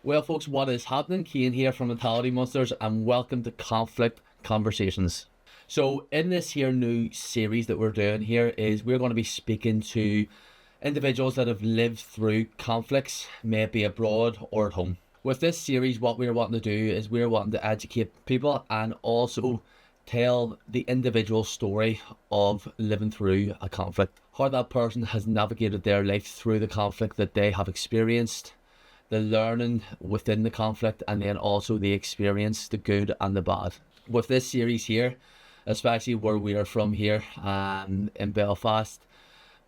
Well, folks, what is happening? Caine here from Mentality Monsters, and welcome to Conflict Conversations. So, in this here new series that we're doing here is we're going to be speaking to individuals that have lived through conflicts, may it be abroad or at home. With this series, what we're wanting to do is we're wanting to educate people and also tell the individual story of living through a conflict. How that person has navigated their life through the conflict that they have experienced, the learning within the conflict, and then also the experience, the good and the bad. With this series here, especially where we are from here in Belfast,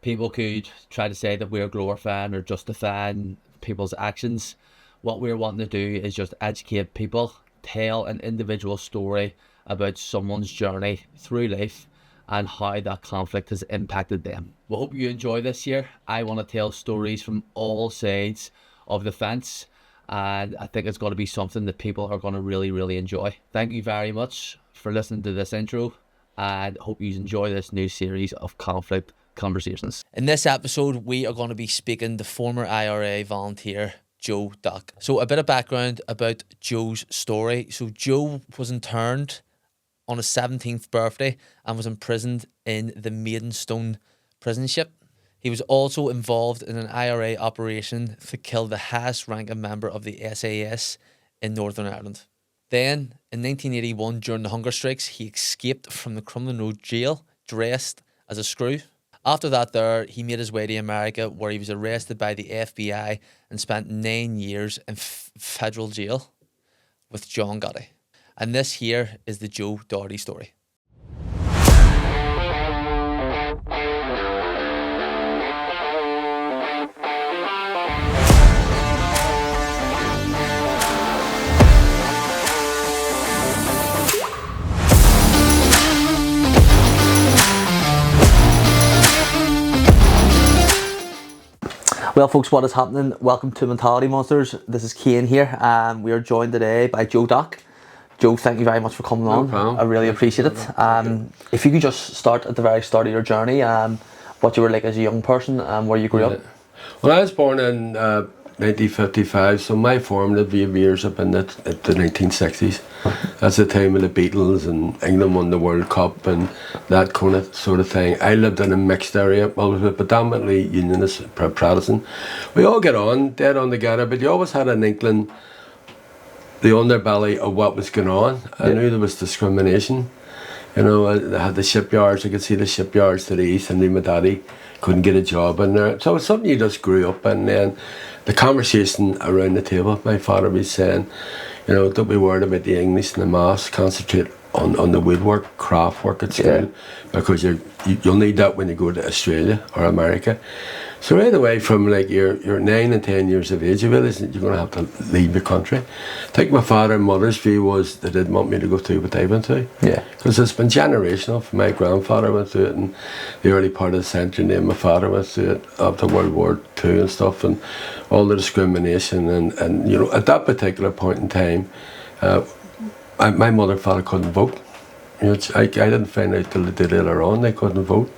people could try to say that we're glorifying or justifying people's actions. What we're wanting to do is just educate people, tell an individual story about someone's journey through life and how that conflict has impacted them. We hope you enjoy this here. I want to tell stories from all sides of the fence, and I think it's going to be something that people are going to really enjoy. Thank you very much for listening to this intro, and hope you enjoy this new series of Conflict Conversations. In this episode, we are going to be speaking to former IRA volunteer Joe Doherty. So a bit of background about Joe's story. So Joe was interned on his 17th birthday and was imprisoned in the Maidenstone prison ship. He was also involved in an IRA operation to kill the highest ranking member of the SAS in Northern Ireland. Then, in 1981, during the hunger strikes, he escaped from the Crumlin Road jail dressed as a screw. After that he made his way to America, where he was arrested by the FBI and spent 9 years in federal jail with John Gotti. And this here is the Joe Doherty story. Well, folks, what is happening? Welcome to Mentality Monsters. This is Caine here, and we are joined today by Joe Doherty. Joe, thank you very much for coming on. Problem. I really appreciate it. If you could just start at the very start of your journey, what you were like as a young person and where you grew up. Well, I was born in 1955, so my formative years have been at the 1960s. That's the time of the Beatles and England won the World Cup and that sort of thing. I lived in a mixed area. Well, it was predominantly Unionist, Protestant. We all get on, dead on together, but you always had an inkling, the underbelly of what was going on. I knew there was discrimination. You know, they had the shipyards. I could see the shipyards to the east, and my daddy couldn't get a job in there. So it's something you just grew up in. And then the conversation around the table, my father was saying, you know, don't be worried about the English and the maths. Concentrate on the woodwork, craft work at school, because you'll need that when you go to Australia or America. So right away from like your 9 and 10 years of age, you realise that you're going to have to leave the country. I think my father and mother's view was they didn't want me to go through what they went through. Yeah. Because it's been generational. My grandfather went through it in the early part of the century, and then my father went through it after World War II and stuff, and all the discrimination. And you know, at that particular point in time, my mother and father couldn't vote. You know, I didn't find out till they did later on they couldn't vote.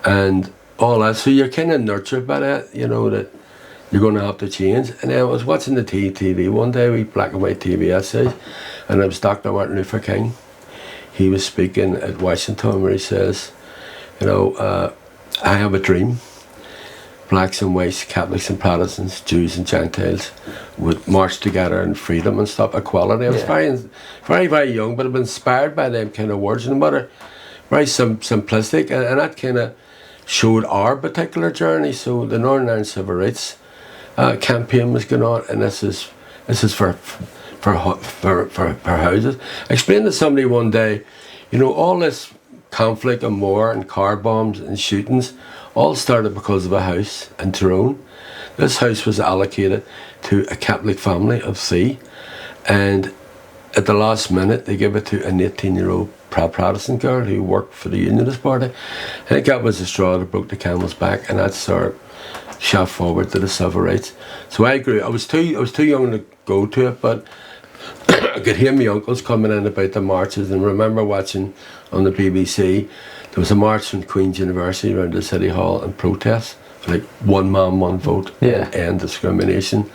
And all that, so you're kind of nurtured by that, you know, that you're going to have to change. And then I was watching the TV one day, we black and white TV essays, and it was Dr. Martin Luther King. He was speaking at Washington where he says, you know, I have a dream. Blacks and whites, Catholics and Protestants, Jews and Gentiles would march together in freedom and stop equality. I was very young, but I've been inspired by them kind of words, no matter very simplistic, and that kind of showed our particular journey. So the Northern Ireland Civil Rights campaign was going on, and this is for houses. I explained to somebody one day, you know, all this conflict and war and car bombs and shootings all started because of a house in Tyrone. This house was allocated to a Catholic family of 3, and at the last minute they gave it to an 18-year-old Protestant girl who worked for the Unionist Party. I think that was the straw that broke the camel's back, and that sort of shot forward to the civil rights. So I was too young to go to it, but I could hear my uncles coming in about the marches, and remember watching on the BBC, there was a march from Queen's University around the City Hall in protest, like one man, one vote, and end discrimination.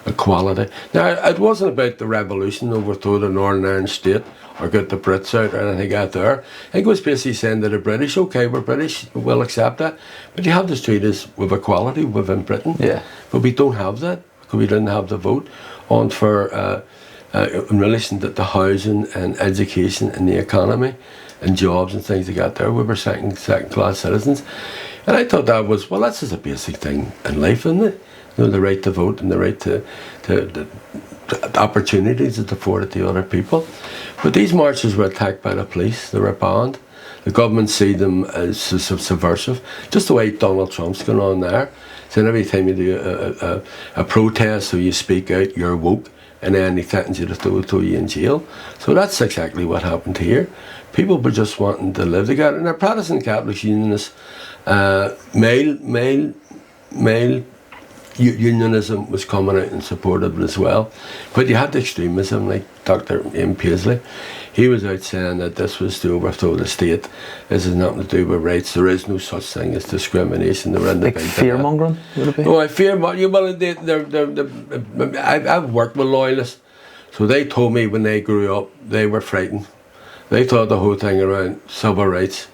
equality. Now, it wasn't about the revolution, overthrow the Northern Ireland state, or get the Brits out or anything out there. I think it was basically saying to the British, okay, we're British, we'll accept that, but you have to treat us with equality within Britain. Yeah. But we don't have that, because we didn't have the vote on for in relation to housing and education and the economy and jobs and things like that there. We were second class citizens. And I thought that was, well, that's just a basic thing in life, isn't it? You know, the right to vote and the right to the opportunities that afforded to other people. But these marches were attacked by the police. They were banned. The government see them as subversive, just the way Donald Trump's going on there. So every time you do a protest or you speak out, you're woke, and then he threatens you to throw you in jail. So that's exactly what happened here. People were just wanting to live together. And the Protestant Catholic Unionists, male unionism was coming out and supported it as well. But you had the extremism, like Dr. Ian Paisley. He was out saying that this was to overthrow the state. This has nothing to do with rights. There is no such thing as discrimination. They were in the like fear-mongering, would it be? Oh, I fear-mongering. Well, I've worked with loyalists. So they told me when they grew up, they were frightened. They thought the whole thing around civil rights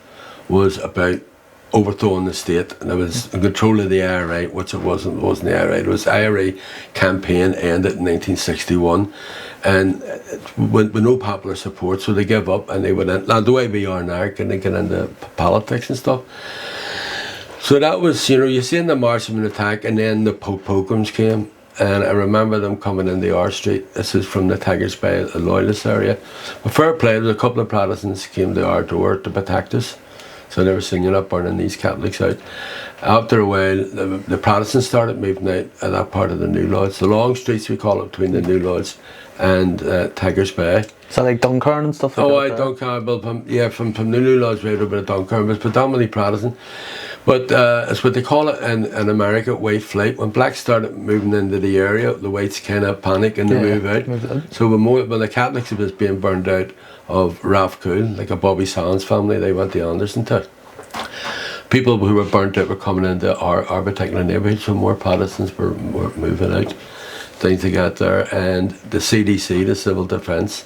was about overthrowing the state, and it was in control of the IRA, which it wasn't the IRA. It was IRA campaign ended in 1961, and with no popular support, so they gave up and they went in. Now the way we are now, can they get into politics and stuff? So that was, you know, you see in the March of an Attack, and then the pogroms came, and I remember them coming into our street. This is from the Tigers Bay, the Loyalist area. But fair play, there was a couple of Protestants came to our door to protect us. So they were singing up, burning these Catholics out. After a while, the Protestants started moving out of that part of the New Lodge. The long streets, we call it, between the New Lodge and Tigers Bay. So like Dunkirk and stuff like that? Oh, Dunkirk, from the New Lodge right over to Dunkirk. It was predominantly Protestant. But it's what they call it in America, white flight. When blacks started moving into the area, the whites kind of panic and they move out. So when the Catholics was being burned out of Rathcoole, like a Bobby Sands family, they went to Andersontown. People who were burnt out were coming into our particular neighbourhood, so more Protestants were moving out, things like that there. And the CDC, the Civil Defence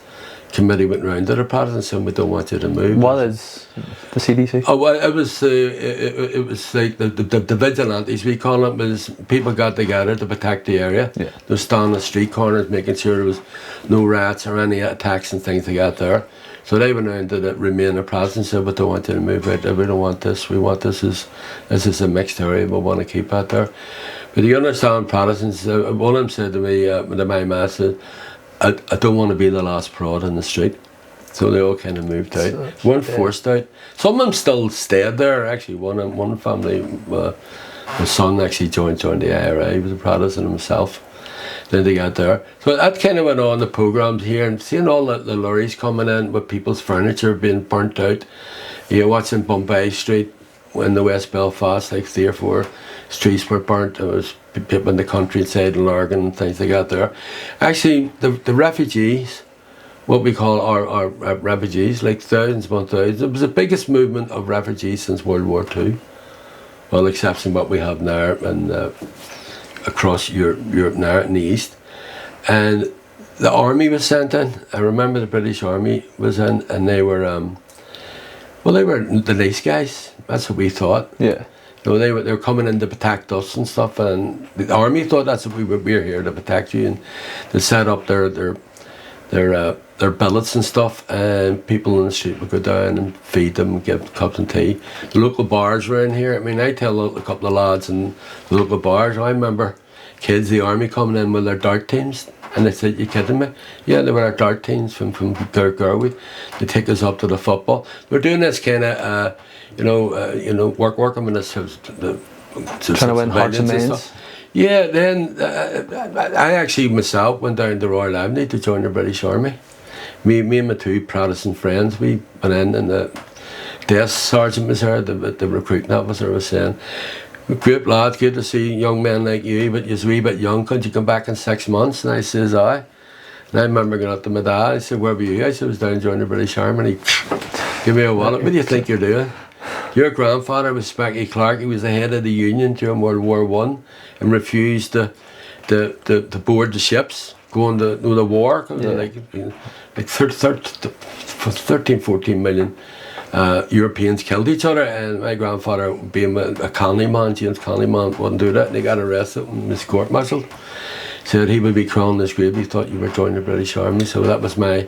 Committee, went round to the Protestants and we don't want you to move. What is the CDC? Oh, well, it was like the vigilantes, we call it, was people got together to protect the area. Yeah. They were standing on the street corners making sure there was no rats or any attacks and things like that there. So they went around to remain the Protestants and said, we don't want you to move out there, we don't want this, we want this is a mixed area, we want to keep that there. But you understand, Protestants, one of them said to me, to my mass, said, I don't want to be the last prod in the street. So they all kind of moved out. Weren't forced out. Some of them still stayed there. Actually, one family, the son actually joined the IRA. He was a Protestant himself. Then they got there. So that kind of went on, the programmes here, and seeing all the lorries coming in with people's furniture being burnt out. You're watching Bombay Street in the West Belfast, like 3 or 4 streets were burnt. There was people in the countryside, Lurgan and things like that there. Actually, the refugees, what we call our refugees, like thousands upon thousands, it was the biggest movement of refugees since World War II. Well, exception what we have now and across Europe now in the East. And the army was sent in. I remember the British Army was in, and they were they were the nice guys. That's what we thought. Yeah. You know, they were coming in to protect us and stuff, and the army thought that's what we're here to protect you, and they set up their billets and stuff, and people in the street would go down and feed them, give cups of tea. The local bars were in here. I mean, I tell a couple of lads in the local bars, I remember kids, the army coming in with their dart teams, and they said, "You kidding me?" Yeah, they were our dart teams from Galway. They take us up to the football. We're doing this kind of, working with us. Trying to win hearts and minds. Yeah, then I actually myself went down to Royal Avenue to join the British Army. Me and my 2 Protestant friends, we went in, and the desk sergeant was there, the recruiting officer was saying, "Great lads, good to see young men like you, but you're a wee bit young, could you come back in 6 months?" And I says, "Aye." And I remember going up to my dad, I said, "Where were you?" I said, "I was down joining the British Army." And he gave me a wallet. "What do you think you're doing? Your grandfather was Specky Clark. He was the head of the Union during World War I and refused to to board the ships going to the war. Like 13, 14 million Europeans killed each other, and my grandfather, being a colony man, James Colony man, wouldn't do that, and he got arrested and was court-martialed. Said he would be crawling his grave. He thought you were joining the British Army. So that was my.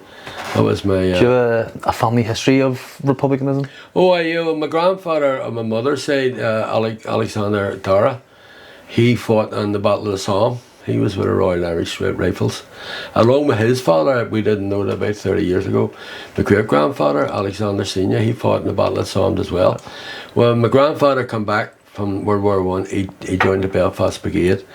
Do you have a family history of republicanism? Oh, my grandfather on my mother's side, Alexander Dara, he fought in the Battle of the Somme. He was with the Royal Irish Rifles. Along with his father, we didn't know that about 30 years ago, my great-grandfather, Alexander Senior, he fought in the Battle of the Somme as well. When my grandfather come back from World War I, he joined the Belfast Brigade.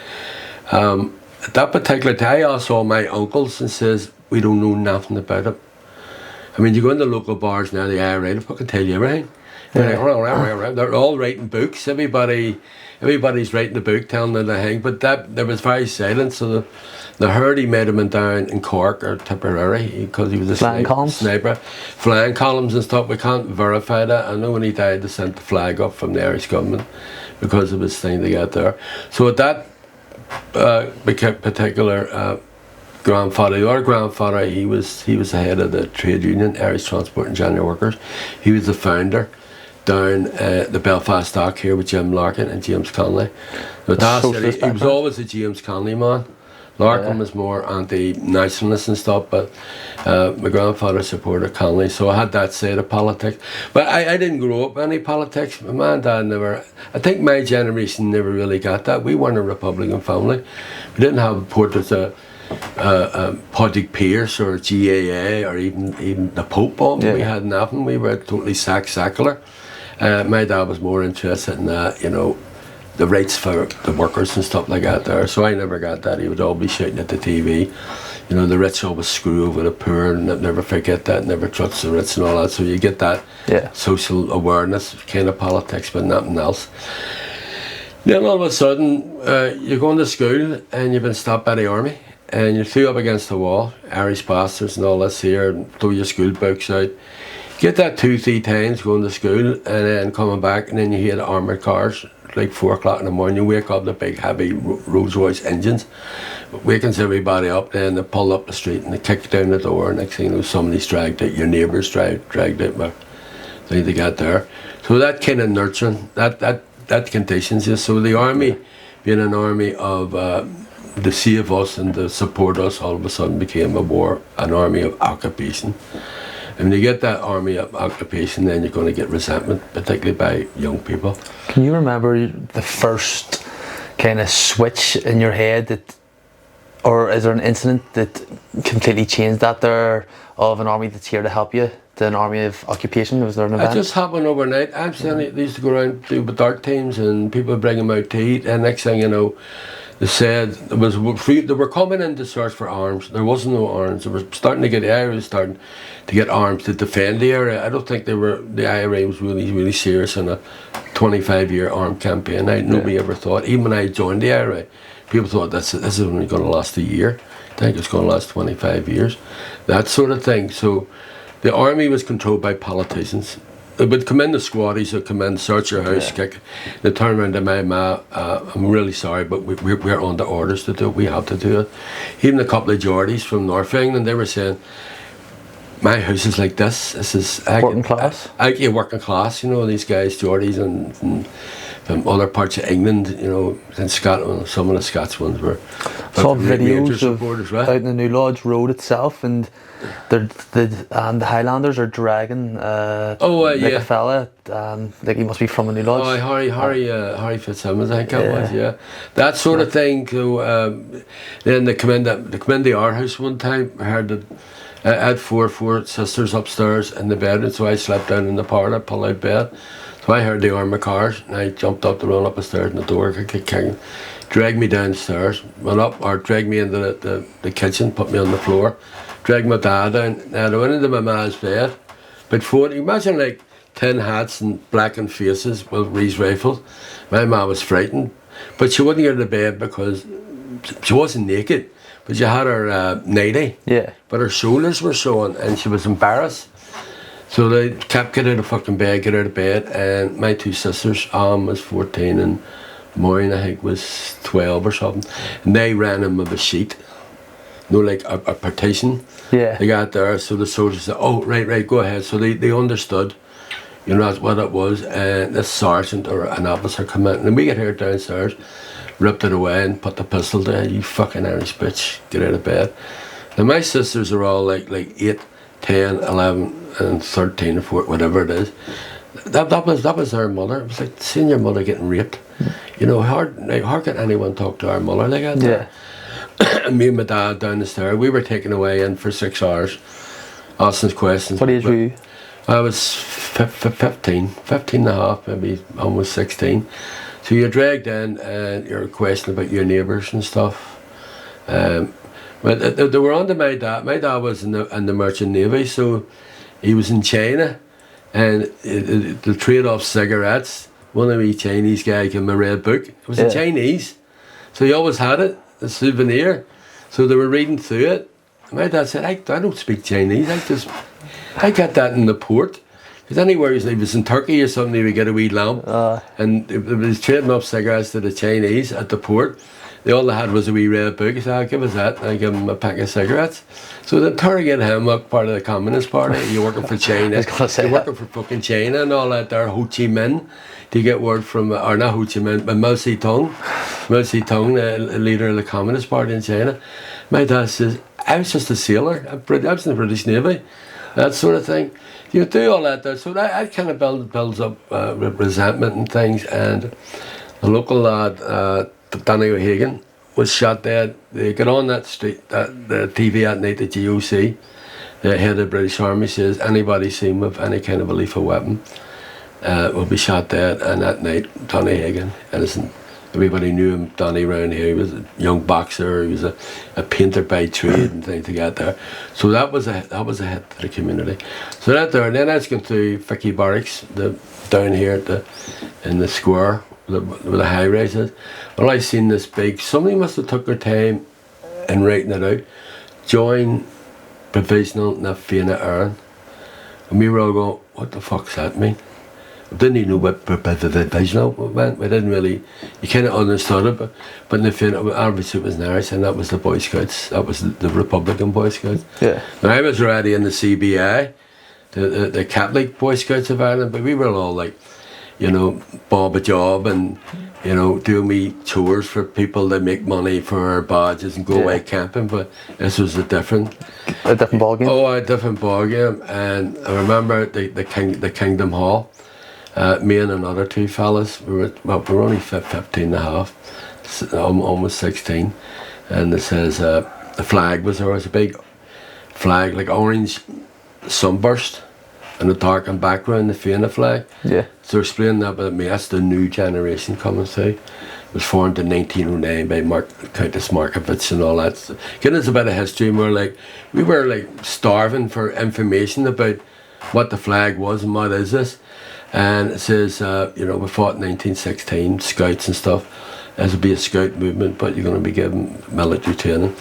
At that particular time, I saw my uncles and says, we don't know nothing about it. I mean, you go into local bars now, the IRA, they fucking tell you everything. Yeah. They're all writing books. Everybody's writing a book telling them the thing. But there was very silent. So the Hurdy made him down in Cork or Tipperary because he was a sniper. Flying columns and stuff. We can't verify that. I know when he died, they sent the flag up from the Irish government because of his thing to get there. So at that particular grandfather, our grandfather, he was the head of the trade union, Irish Transport and General Workers. He was the founder down the Belfast Dock here with Jim Larkin and James Connolly. But he was always a James Connolly man. Larkin was more anti-nationalist and stuff, but my grandfather supported Connolly, so I had that side of politics. But I didn't grow up in any politics. My mum and dad never, I think my generation never really got that. We weren't a Republican family. We didn't have portraits of Padraig Pearse or GAA or even the Pope on. We had nothing. We were totally secular. My dad was more interested in that, the rights for the workers and stuff like that there. So I never got that. He would all be shouting at the TV. The rich always screw over the poor, and never forget that, never trust the rich and all that. So you get that social awareness kind of politics, but nothing else. Then all of a sudden, you're going to school and you've been stopped by the army, and you threw up against the wall, Irish bastards and all this here, and throw your school books out. Get that 2-3 times going to school and then coming back, and then you hear the armoured cars like 4 o'clock in the morning. You wake up, the big heavy Rolls Royce engines, wakens everybody up. Then they pull up the street and they kick down the door. Next thing you know, somebody's dragged out. Your neighbours dragged out. But they need to get there. So that kind of nurturing, that conditions you. So the army, being an army of to save us and to support us, all of a sudden became an army of occupation. And when you get that army of occupation, then you're going to get resentment, particularly by young people. Can you remember the first kind of switch in your head or is there an incident that completely changed that there, of an army that's here to help you, to an army of occupation? Was there an event? It just happened overnight. I'm saying they used to go around do dart teams and people bring them out to eat, and next thing you know, they said they were coming in to search for arms. There wasn't no arms. They were starting to get the IRA was starting to get arms to defend the area. I don't think the IRA was really serious in a 25-year armed campaign. Nobody ever thought, even when I joined the IRA, people thought this is only going to last a year. I think it's going to last 25 years. That sort of thing. So the army was controlled by politicians. They would come in, the squaddies would come in, search your house, kick. They turn around to my ma, I'm really sorry, but we're under orders to do it. We have to do it. Even a couple of Geordies from North England, they were saying, my house is like this. This is working class. Working class. These guys, Geordies, and from other parts of England. In Scotland, some of the Scots ones were. Saw videos of out in the New Lodge Road itself, and the Highlanders are dragging a fella, like he must be from the New Lodge. Harry Fitzsimmons, I think it was. Yeah, that sort of thing. So then they come into our house one time. I heard that. I had four sisters upstairs in the bed, and so I slept down in the parlour, pulled out bed. So I heard the armoured cars, and I jumped up to run up the stairs, and the door dragged me downstairs, dragged me into the kitchen, put me on the floor, dragged my dad down. And I went into my ma's bed. But imagine like 10 hats and blackened faces with these rifles. My ma was frightened, but she wouldn't get out of bed because she wasn't naked. But she had her nightie, but her shoulders were showing, and she was embarrassed. So they kept get out of bed, and my two sisters, was 14 and Maureen, I think, was 12 or something. And they ran him with a sheet. You know, like a partition. Yeah. They got there, so the soldiers said, oh, right, go ahead. So they understood, you know, that's what it was. And this sergeant or an officer come in, and we get here downstairs, ripped it away and put the pistol down. You fucking Irish bitch, get out of bed. And my sisters are all like 8, 10, 11 and 13 or 14, whatever it is. That was our mother. It was like seeing your mother getting raped. You know, how can anyone talk to our mother like that? Yeah. And me and my dad down the stairs, we were taken away in for 6 hours, asking questions. What age were you? I was 15 and a half, maybe almost 16. So you're dragged in and you're questioned about your neighbours and stuff. But they were under my dad. My dad was in the Merchant Navy, so he was in China. And the trade off cigarettes, one of the Chinese guy gave him a red book. It was in Chinese. So he always had it, a souvenir. So they were reading through it. My dad said, I don't speak Chinese. I got that in the port. Because anywhere he was in Turkey or something, he would get a wee lamp. And they was trading off cigarettes to the Chinese at the port. All they had was a wee red book. He said, I'll give us that. And I give him a pack of cigarettes. So they interrogated him, up part of the Communist Party. You're working for China. You're working for fucking China and all that there. Ho Chi Minh. To get word from, or not Ho Chi Minh, but Mao Zedong. Mao Zedong, the leader of the Communist Party in China. My dad says, I was just a sailor. I was in the British Navy. That sort of thing. You do all that there. So that kind of builds up resentment and things. And the local lad, Danny O'Hagan, was shot dead. They got on that street, the TV at night, the GOC, the head of the British Army says anybody seen with any kind of a lethal weapon will be shot dead. And that night, Danny O'Hagan, innocent. Everybody knew him, Danny, around here. He was a young boxer. He was a painter by trade and things to get there. So that was a hit to the community. So that there, and then I was going to Vicky Barracks, down here in the square where the high rise is. Well, I seen this big. Somebody must have took their time in writing it out. Join Provisional IRA. And we were all going, what the fuck's that mean? I didn't even know what provisional meant. We didn't really, you kind of understood it, but in the fin, obviously it was in Irish, and that was the Boy Scouts. That was the Republican Boy Scouts. Yeah. Now I was already in the CBI, the Catholic Boy Scouts of Ireland, but we were all like, you know, bob a job and, you know, doing me chores for people that make money for our badges and go away camping. But this was a different ballgame. Oh, a different ballgame. And I remember the Kingdom Hall. Me and another 2 fellas, we were only 15 and a half, almost 16, and it says the flag was there. It was a big flag, like orange sunburst, and a darkened background, the Fianna flag. Yeah. So explain that about me. That's the new generation coming through. It was formed in 1909 by Countess Markovitz and all that. Getting us a bit of history, and we were like starving for information about what the flag was and what is this. And it says, you know, we fought in 1916, scouts and stuff. This will be a scout movement, but you're going to be given military training.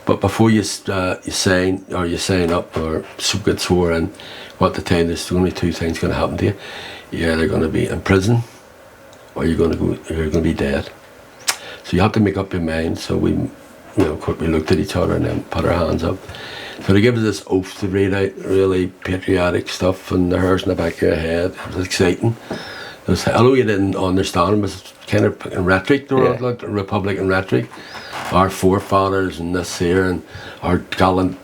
But before you sign up or get sworn in, what the time there's only 2 things going to happen to you. You're either going to be in prison, or you're going to be dead. So you have to make up your mind. So we looked at each other and then put our hands up. So they give us this oath to read out, really patriotic stuff, and the hairs in the back of your head. It was exciting. Although you didn't understand, it was kind of rhetoric, like Republican rhetoric. Our forefathers and this here, and our gallant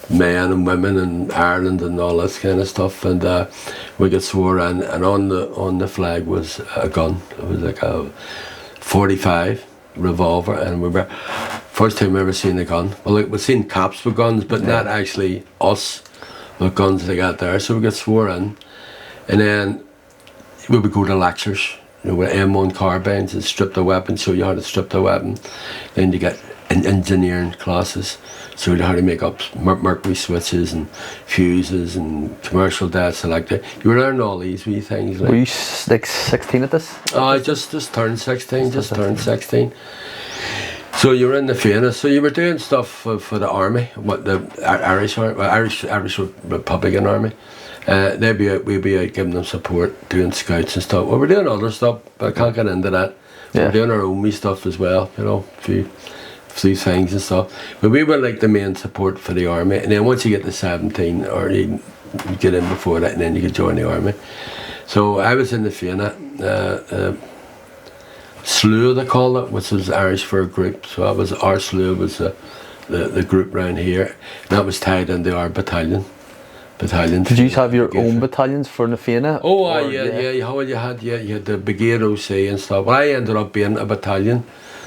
men and women in Ireland and all this kind of stuff. And we got swore in, and on the flag was a gun. It was like a 45 revolver, and we were first time we ever seen a gun. Well, like, we've seen cops with guns, but not actually us with guns they got there. So we got swore in, and then we would go to lectures, you know, with M1 carbines and strip the weapon, show you how to strip the weapon. Then you get engineering classes, so you how to make up mercury switches and fuses and commercial data selector. You were learning all these wee things. Like, were you like 16 at this? Oh, I just turned 16. Just turned 16. So you were in the Fianna. So you were doing stuff for the army, what the Irish Republican Army. We'd be out giving them support, doing scouts and stuff. Well, we're doing other stuff, but I can't get into that. Yeah. We're doing our own wee stuff as well, you know, a few things and stuff. But we were like the main support for the army. And then once you get to 17, or you get in before that, and then you could join the army. So I was in the Fianna, SLU they call it, which was Irish for a group. So our SLU was the group round here. And that was tied into our battalion. Did you have your own battalions for the Fianna? Oh, yeah. You had the Brigade OC and stuff. Well, I ended up being a battalion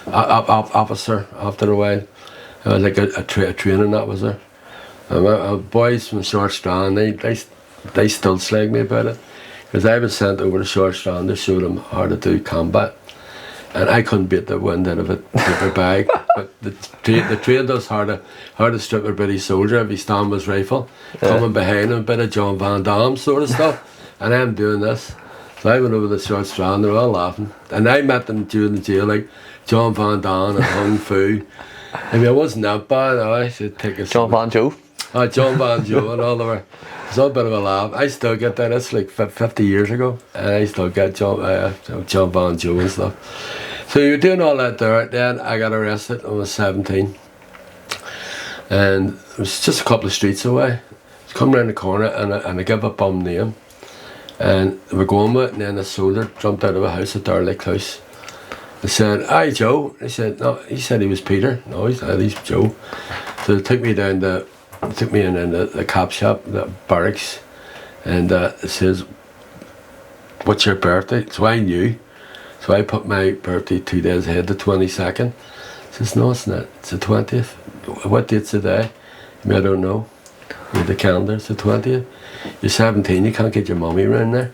officer after a while. Like a training that was there. My boys from Short Strand, they still slag me about it. Because I was sent over to Short Strand to show them how to do combat. And I couldn't beat the wind out of it, paper bag. But the trained us how to strip a British soldier if he stand with his rifle, coming behind him, a bit of John Van Damme sort of stuff. And I'm doing this. So I went over to Short Strand, they were all laughing. And I met them during the jail, like John Van Damme and Hung Fu. I mean, it wasn't that bad. I should take a John Van Joe. John Van Joe and all over. It's all a bit of a laugh. I still get that. It's like 50 years ago. And I still get John Van Joe and stuff. So you're doing all that there. Then I got arrested. I was 17. And it was just a couple of streets away. I was coming around the corner and I gave a bum name. And we're going with it. And then a soldier jumped out of a house, a derelict house. They said, "Hi, Joe." I said, "No." He said he was Peter. No, he's not. He's Joe. So they took me in the cop shop, the barracks, and it says, "What's your birthday?" So I knew. So I put my birthday 2 days ahead, the 22nd. He says, "No, it's not. It's the 20th. What date's today?" I mean, I don't know. Read the calendar. It's the 20th. You're 17. You can't get your mummy around there.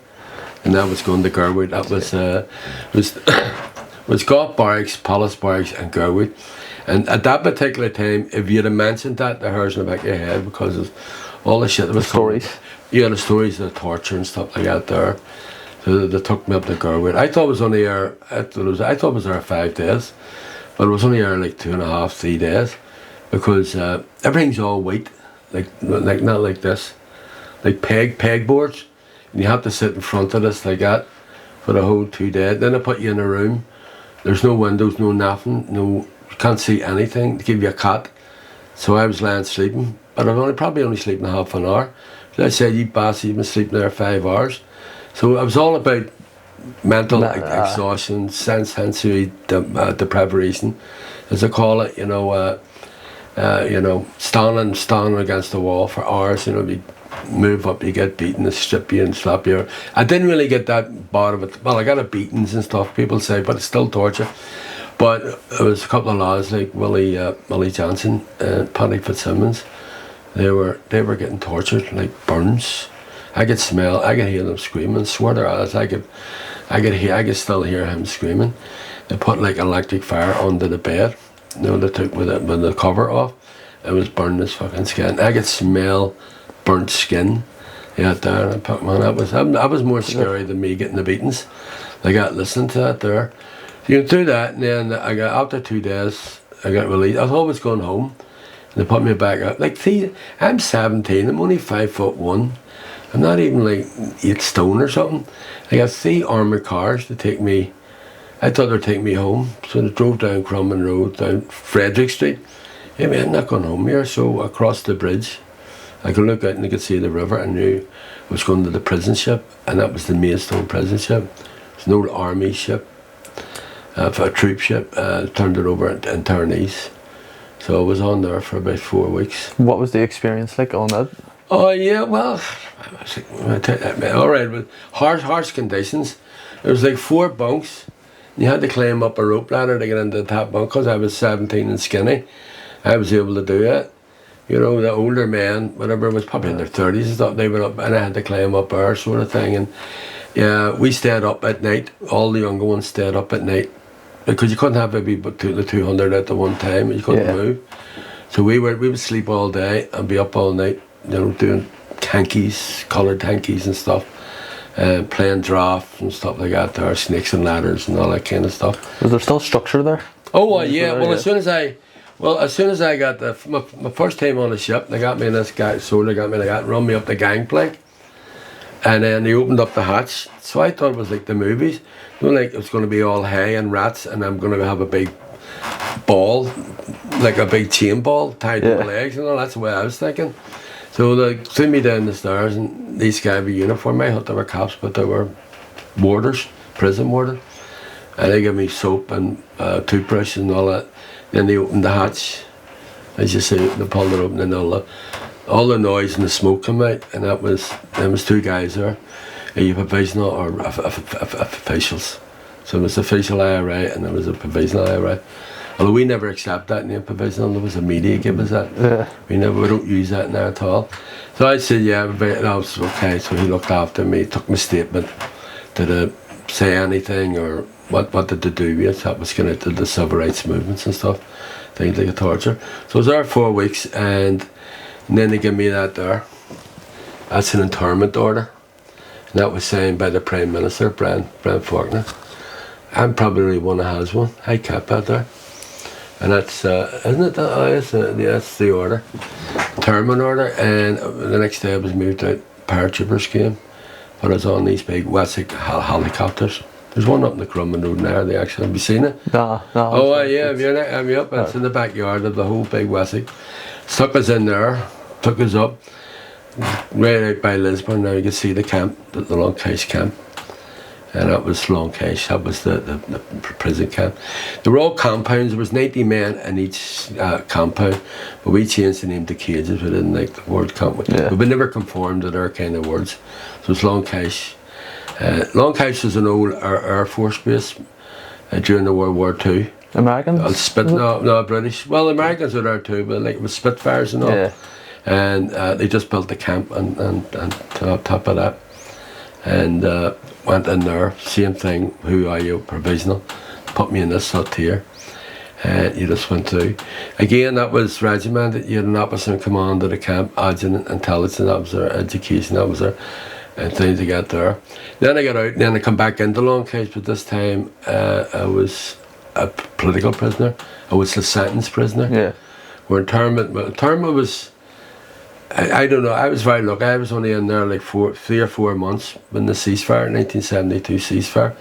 And that was going to Gerwood. That was Goth Barracks, Palace Barracks, and Gerwood. And at that particular time, if you'd have mentioned that, the hairs in the back of your head, because of all the shit that was stories. Yeah, the stories of the torture and stuff like that there. So they took me up to Gerwood. I thought it was only there. I thought it was there 5 days, but it was only there like 2.5, 3 days, because everything's all white, like not like this, like pegboards, and you have to sit in front of this like that for the whole 2 days. Then they put you in a room. There's no windows, no nothing, you can't see anything. They give you a cot. So I was lying sleeping, but I'm probably only sleeping half an hour. So I said, "You bastard, you've been sleeping there 5 hours." So it was all about mental exhaustion, sensory deprivation, as they call it. Standing against the wall for hours. You move up, you get beaten, they strip you and slap you. I didn't really get that bad of it. Well, I got a beatings and stuff, people say, but it's still torture. But it was a couple of lads like Willie Johnson and Paddy Fitzsimmons. They were getting tortured like burns. I could hear them screaming. Swear to God, I could still hear him screaming. They put like electric fire under the bed. They took with the cover off. It was burning his fucking skin. I could smell burnt skin. Yeah, there. Man, that was more scary than me getting the beatings. I got listening to that there. You through that, and then after 2 days, I got released. I was always going home. And they put me back up. Like, see, I'm 17. I'm only 5'1". I'm not even like 8 stone or something. I got 3 armoured cars to take me. I thought they'd take me home, so they drove down Crumlin Road, down Frederick Street. Hey man, I'm not going home here. So across the bridge, I could look out and I could see the river. I knew I was going to the prison ship, and that was the Maidstone prison ship. It's an old army ship, for a troop ship. Turned it over in Turnese. So I was on there for about 4 weeks. What was the experience like on that? Oh yeah, well, all right, with harsh conditions. There was like 4 bunks. You had to climb up a rope ladder to get into the top bunk. Because I was 17 and skinny, I was able to do it. The older men, whatever, was probably in their 30s and stuff, they went up, and I had to climb up there sort of thing. And yeah, we stayed up at night. All the younger ones stayed up at night, because you couldn't have maybe but the 200 at the one time. You couldn't move. So we would sleep all day and be up all night, doing tankies, coloured tankies and stuff, playing draft and stuff like that. There are snakes and ladders and all that kind of stuff. Was there still structure there? Oh yeah. Well, as soon as I got my first time on the ship, they got me in this guy. So they got me, run me up the gangplank. And then they opened up the hatch. So I thought it was like the movies. You know, like it was going to be all hay and rats, and I'm going to have a big ball, like a big chain ball tied to my legs and all. That's the way I was thinking. So they threw me down the stairs, and these guys were uniform. I thought they were cops, but they were warders, prison warders. And they gave me soap and toothbrush and all that. Then they opened the hatch. As you say, they pulled it open, and all the noise and the smoke came out, and there was two guys there, a provisional or officials. So it was official IRA and there was a provisional IRA. Although we never accept that name provisional, there was a media gave us that. Yeah. We don't use that now at all. So I said, yeah, that was okay. So he looked after me, took my statement. Did they say anything, or what did they do with it? That was connected to the civil rights movements and stuff, things like a torture. So I was there 4 weeks, and then they give me that there. That's an internment order. And that was signed by the Prime Minister, Brent Faulkner. I'm probably the only one that has one. I kept that there. And that's, isn't it? That's the order. Internment order. And the next day I was moved out, paratroopers came. But I was on these big Wessex helicopters. There's one up in the Crumlin Road there, they actually, have you seen it? No. Oh, yeah, have you up? It's in the backyard of the whole big Wessex. Stuck us in there, took us up, right out by Lisburn. Now you can see the camp, the Long Cache camp. And that was Long Cache, that was the prison camp. There were all compounds, there was 90 men in each compound, but we changed the name to cages. We didn't like the word compound. Yeah. We never conformed to their kind of words. So it's Long Cache. Long Cache was an old Air Force base during the World War II. Americans? No, British. Well, the Americans were there too, but like it was Spitfires and all. Yeah. And they just built the camp and on top of that. And went in there, same thing, who are you, provisional, put me in this hut here, and you just went through. Again, that was regimented. You had an officer in command of the camp, adjutant, intelligence officer, education officer, and things to get there. Then I got out, and then I come back into Long Cache, but this time I was a political prisoner. I was a sentence prisoner. Yeah. Where internment was, I don't know, I was very lucky. I was only in there like 3 or 4 months when the ceasefire, 1972 ceasefire.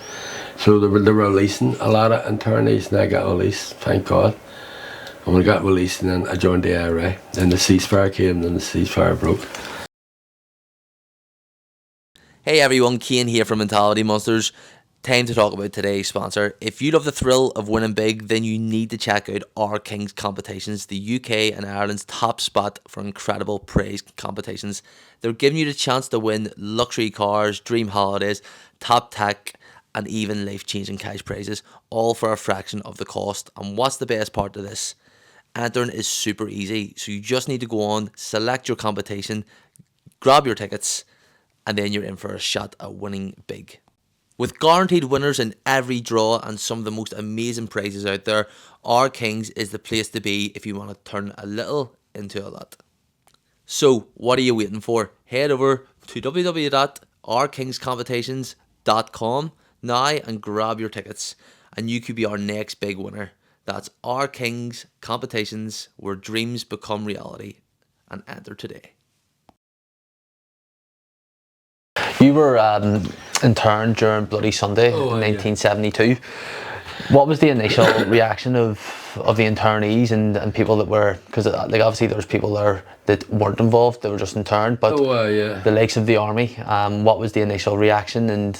So they were releasing a lot of internees, and I got released, thank God. And when I got released, and then I joined the IRA. Then the ceasefire came, and then the ceasefire broke. Hey everyone, Caine here from Mentality Monsters. Time to talk about today's sponsor. If you love the thrill of winning big, then you need to check out our King's Competitions, the UK and Ireland's top spot for incredible prize competitions. They're giving you the chance to win luxury cars, dream holidays, top tech, and even life-changing cash prizes, all for a fraction of the cost. And what's the best part of this? Entering is super easy, so you just need to go on, select your competition, grab your tickets, and then you're in for a shot at winning big. With guaranteed winners in every draw and some of the most amazing prizes out there, our Kings is the place to be if you want to turn a little into a lot. So, what are you waiting for? Head over to www.ourkingscompetitions.com now and grab your tickets, and you could be our next big winner. That's Our Kings Competitions, where dreams become reality, and enter today. You were interned during Bloody Sunday in 1972. Yeah. What was the initial reaction of the internees and people that were, because like obviously there was people there that weren't involved, they were just interned, but the likes of the army, what was the initial reaction and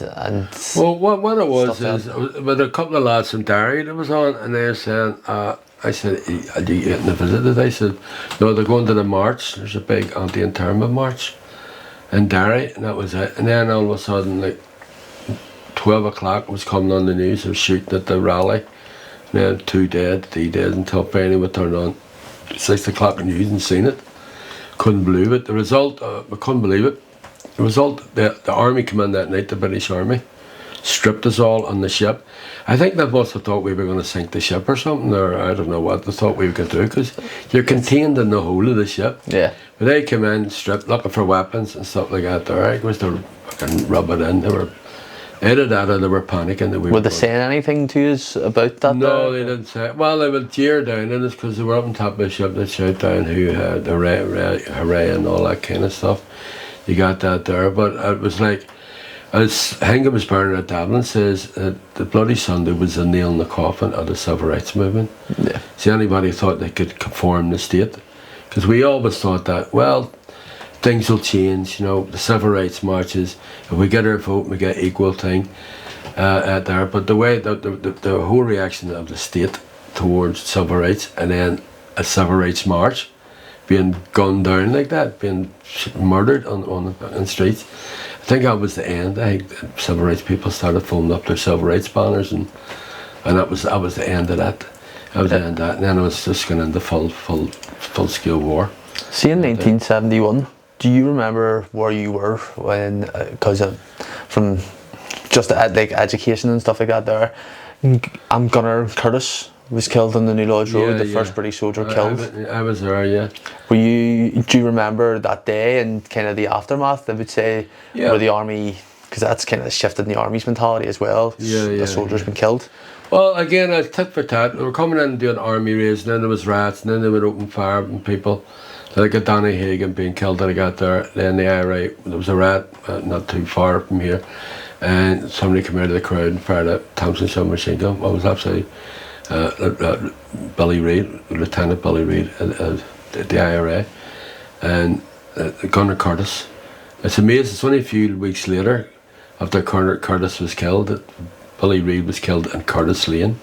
well, what it was is with a couple of lads from Derry that was on, and they were saying, I said, are you getting a visit? They said, no, they're going to the march. There's a big anti-internment march in Derry, and that was it. And then all of a sudden, like 12 o'clock was coming on the news, they were shooting at the rally. And then 2 dead, 3 dead, until finally we turned on 6 o'clock news and seen it. Couldn't believe it. The result, we couldn't believe it. The result, the army came in that night, the British army, stripped us all on the ship. I think they must have thought we were going to sink the ship or something, or I don't know what they thought we were going to do, because you're contained in the whole of the ship. Yeah. But they came in, stripped, looking for weapons and stuff like that. There, it was to fucking rub it in. They were either that or they were panicking that we were they saying anything to us about that? No, they didn't say it. Well, they would jeer down at us because they were up on top of the ship. They'd shout down who had hooray and all that kind of stuff. you got that there. But it was like, as Hingham was burning at Dublin says, the Bloody Sunday was a nail in the coffin of the civil rights movement. Yeah. See, anybody thought they could conform the state? Because we always thought that, well, things will change, you know, the civil rights marches, if we get our vote, we get equal thing there. But the way, the whole reaction of the state towards civil rights, and then a civil rights march, being gunned down like that, being murdered on the streets, I think that was the end. I think civil rights people started folding up their civil rights banners, and that was the end of that. That was the end of that, and then it was just going into full scale war. See, in 1971, do you remember where you were when, because from just like education and stuff like that there, Gunner Curtis was killed on the New Lodge Road, the first British soldier killed. I was there, yeah. Do you remember that day and kind of the aftermath, I would say, where the army, because that's kind of shifted in the army's mentality as well, the soldiers been killed? Well, again, I tit for tat. They were coming in and doing army raids, and then there was rats, and then they would open fire on people. Like a Danny Hagan being killed that I got there. Then the IRA, there was a rat not too far from here, and somebody came out of the crowd and fired a Thompson submachine gun. It was absolutely Billy Reid, Lieutenant Billy Reid at the IRA, and Gunner Curtis. It's amazing, it's only a few weeks later, after Curtis was killed, that Billy Reid was killed in Curtis Lane,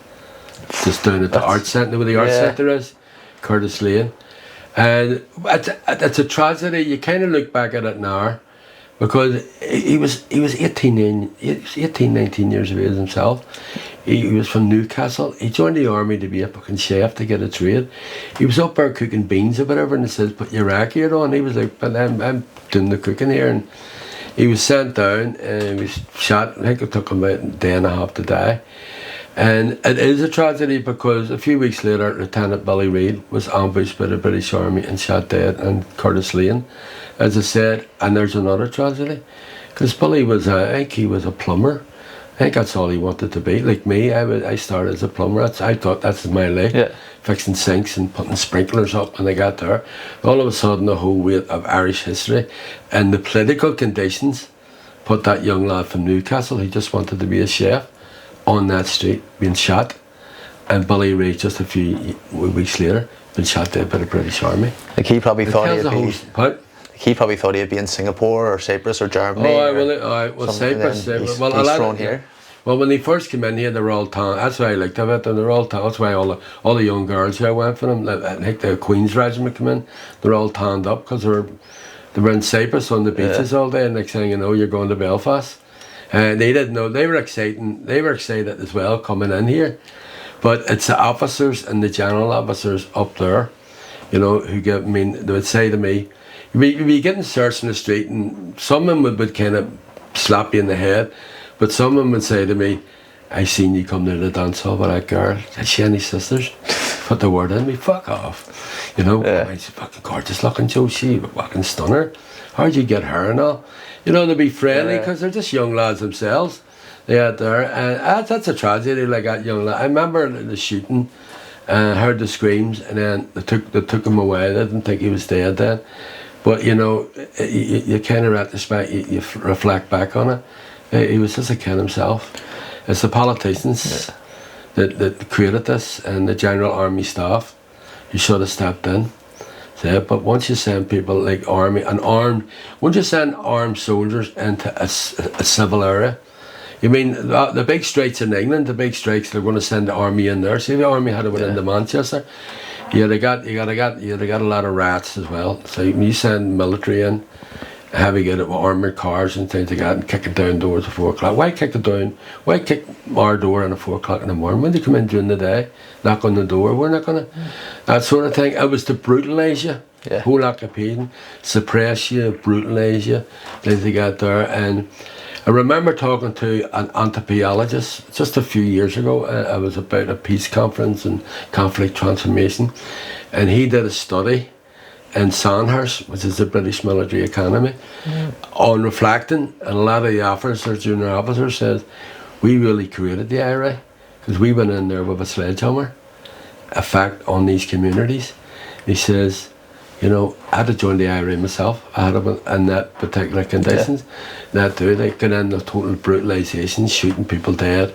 just down at the art centre, where the art centre is, Curtis Lane. And it's a tragedy. You kind of look back at it now, because he was 19 years of age himself. He was from Newcastle. He joined the army to be a fucking chef, to get a trade. He was up there cooking beans or whatever, and he says, "Put your rack gear on." He was like, "But I'm doing the cooking here." And he was sent down and he was shot. I think it took him about a day and a half to die. And it is a tragedy, because a few weeks later, Lieutenant Billy Reid was ambushed by the British Army and shot dead in Curtis Lane, as I said. And there's another tragedy, because Billy was, I think he was a plumber. I think that's all he wanted to be. Like me, I started as a plumber. I thought that's my life, fixing sinks and putting sprinklers up when I got there. All of a sudden, the whole weight of Irish history and the political conditions put that young lad from Newcastle, he just wanted to be a chef, on that street, being shot. And Billy Reid, just a few weeks later, been shot dead by the British Army. Like he probably thought he'd be in Singapore or Cyprus or Germany. Cyprus. Well, when he first came in here, they were all tan. That's why I liked it. They were all tan. That's why all the young girls here went for them. I think the Queen's Regiment come in. They're all tanned up because they were in Cyprus on the beaches all day. And next thing you know, you're going to Belfast. And they didn't know. They were excited as well coming in here. But it's the officers and the general officers up there, you know, they would say to me, you'd be getting searched in the street, and some of them would kind of slap you in the head, but some of them would say to me, "I seen you come to the dance hall with that girl. Has she any sisters?" Put the word in me, fuck off. You know, she's fucking gorgeous looking, Joe, she fucking stunner. How'd you get her and all? You know, they'd be friendly, because they're just young lads themselves. They out there, and that's a tragedy, like that young lad. I remember the shooting, heard the screams, and then they took him away. They didn't think he was dead then. But you know, you kind of retrospect, you reflect back on it. He was just a kid himself. It's the politicians that created this, and the General Army staff who should have stepped in. But once you send people like once you send armed soldiers into a civil area, you mean the big strikes in England, they're going to send the army in there. See, the army had to went into Manchester. You got a lot of rats as well. So you send military in, heavy get it with armoured cars and things like that, and kicking down doors at 4 o'clock. Why kick our door in at 4 o'clock in the morning? When they come in during the day, knock on the door, we're not going to, that sort of thing. It was to brutalise you, whole occupation, suppress you, brutalise you, things like that there. And I remember talking to an anthropologist just a few years ago. I was about a peace conference and conflict transformation, and he did a study in Sandhurst, which is the British Military Academy, on reflecting, and a lot of the officers, junior officers, said, we really created the IRA, because we went in there with a sledgehammer, effect on these communities. He says, You know, I had to join the IRA myself. I had them in that particular conditions. That too, they get in the total brutalisation, shooting people dead,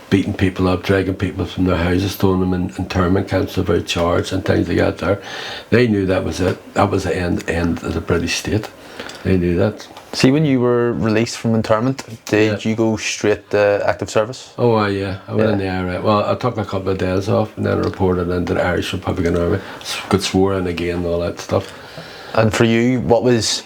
beating people up, dragging people from their houses, throwing them in internment camps without charge and things like that there. They knew that was it. That was the end of the British state. They knew that. See, when you were released from internment, did you go straight to active service? Oh, yeah. I went in the IRA. Well, I took a couple of days off and then I reported into the Irish Republican Army. Got sworn in again and all that stuff. And for you, what was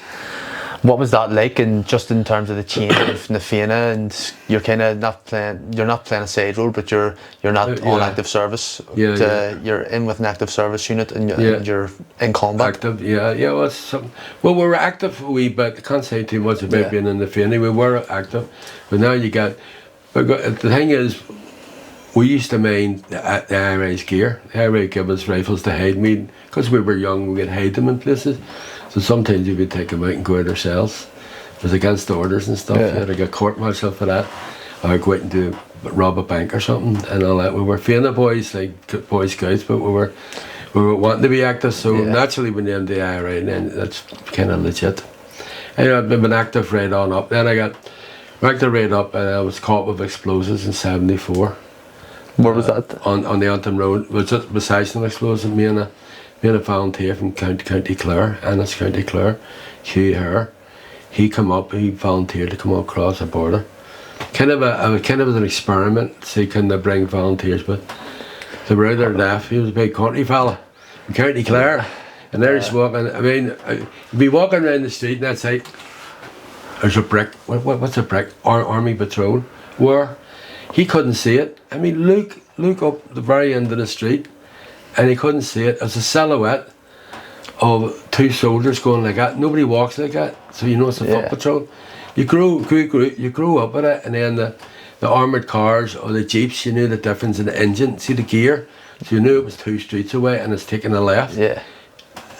that like? And just in terms of the change of Na Fianna, and you're kind of not playing a side role, but you're not on active service. You're in with an active service unit, and you're in combat. Active, yeah. Well, we were active a wee bit. I can't say too much about being in the Fianna. We were active, but now you got. The thing is, we used to mind the IRA's gear. The IRA gave us rifles to hide. Because we were young, we could hide them in places. So sometimes we would take them out and go out ourselves. It was against the orders and stuff. You had to get court-martialed for that. Or go out and rob a bank or something and all that. We were Fianna boys, like Boy Scouts, but we were wanting to be active. So naturally we named the IRA, and then that's kind of legit. Anyway, I've been active right on up. Then I got active right up, and I was caught with explosives in '74. Where was that? On the Antrim Road. It was just besides an explosion. Me and a volunteer from County Clare, Ennis County Clare, Hugh Hare. He volunteered to come across the border. Kind of an experiment, see can they bring volunteers, but they were out there deaf. He was a big country fella from County Clare. And there he's walking, I mean, you'd be walking around the street and that's like, there's a brick, what's a brick? Army patrol. Where he couldn't see it. I mean, look up the very end of the street, and he couldn't see it. It's a silhouette of two soldiers going like that. Nobody walks like that, so you know it's a foot patrol. You grew up with it, and then the armoured cars or the jeeps, you knew the difference in the engine. See the gear, so you knew it was 2 streets away, and it's taking a left. Yeah.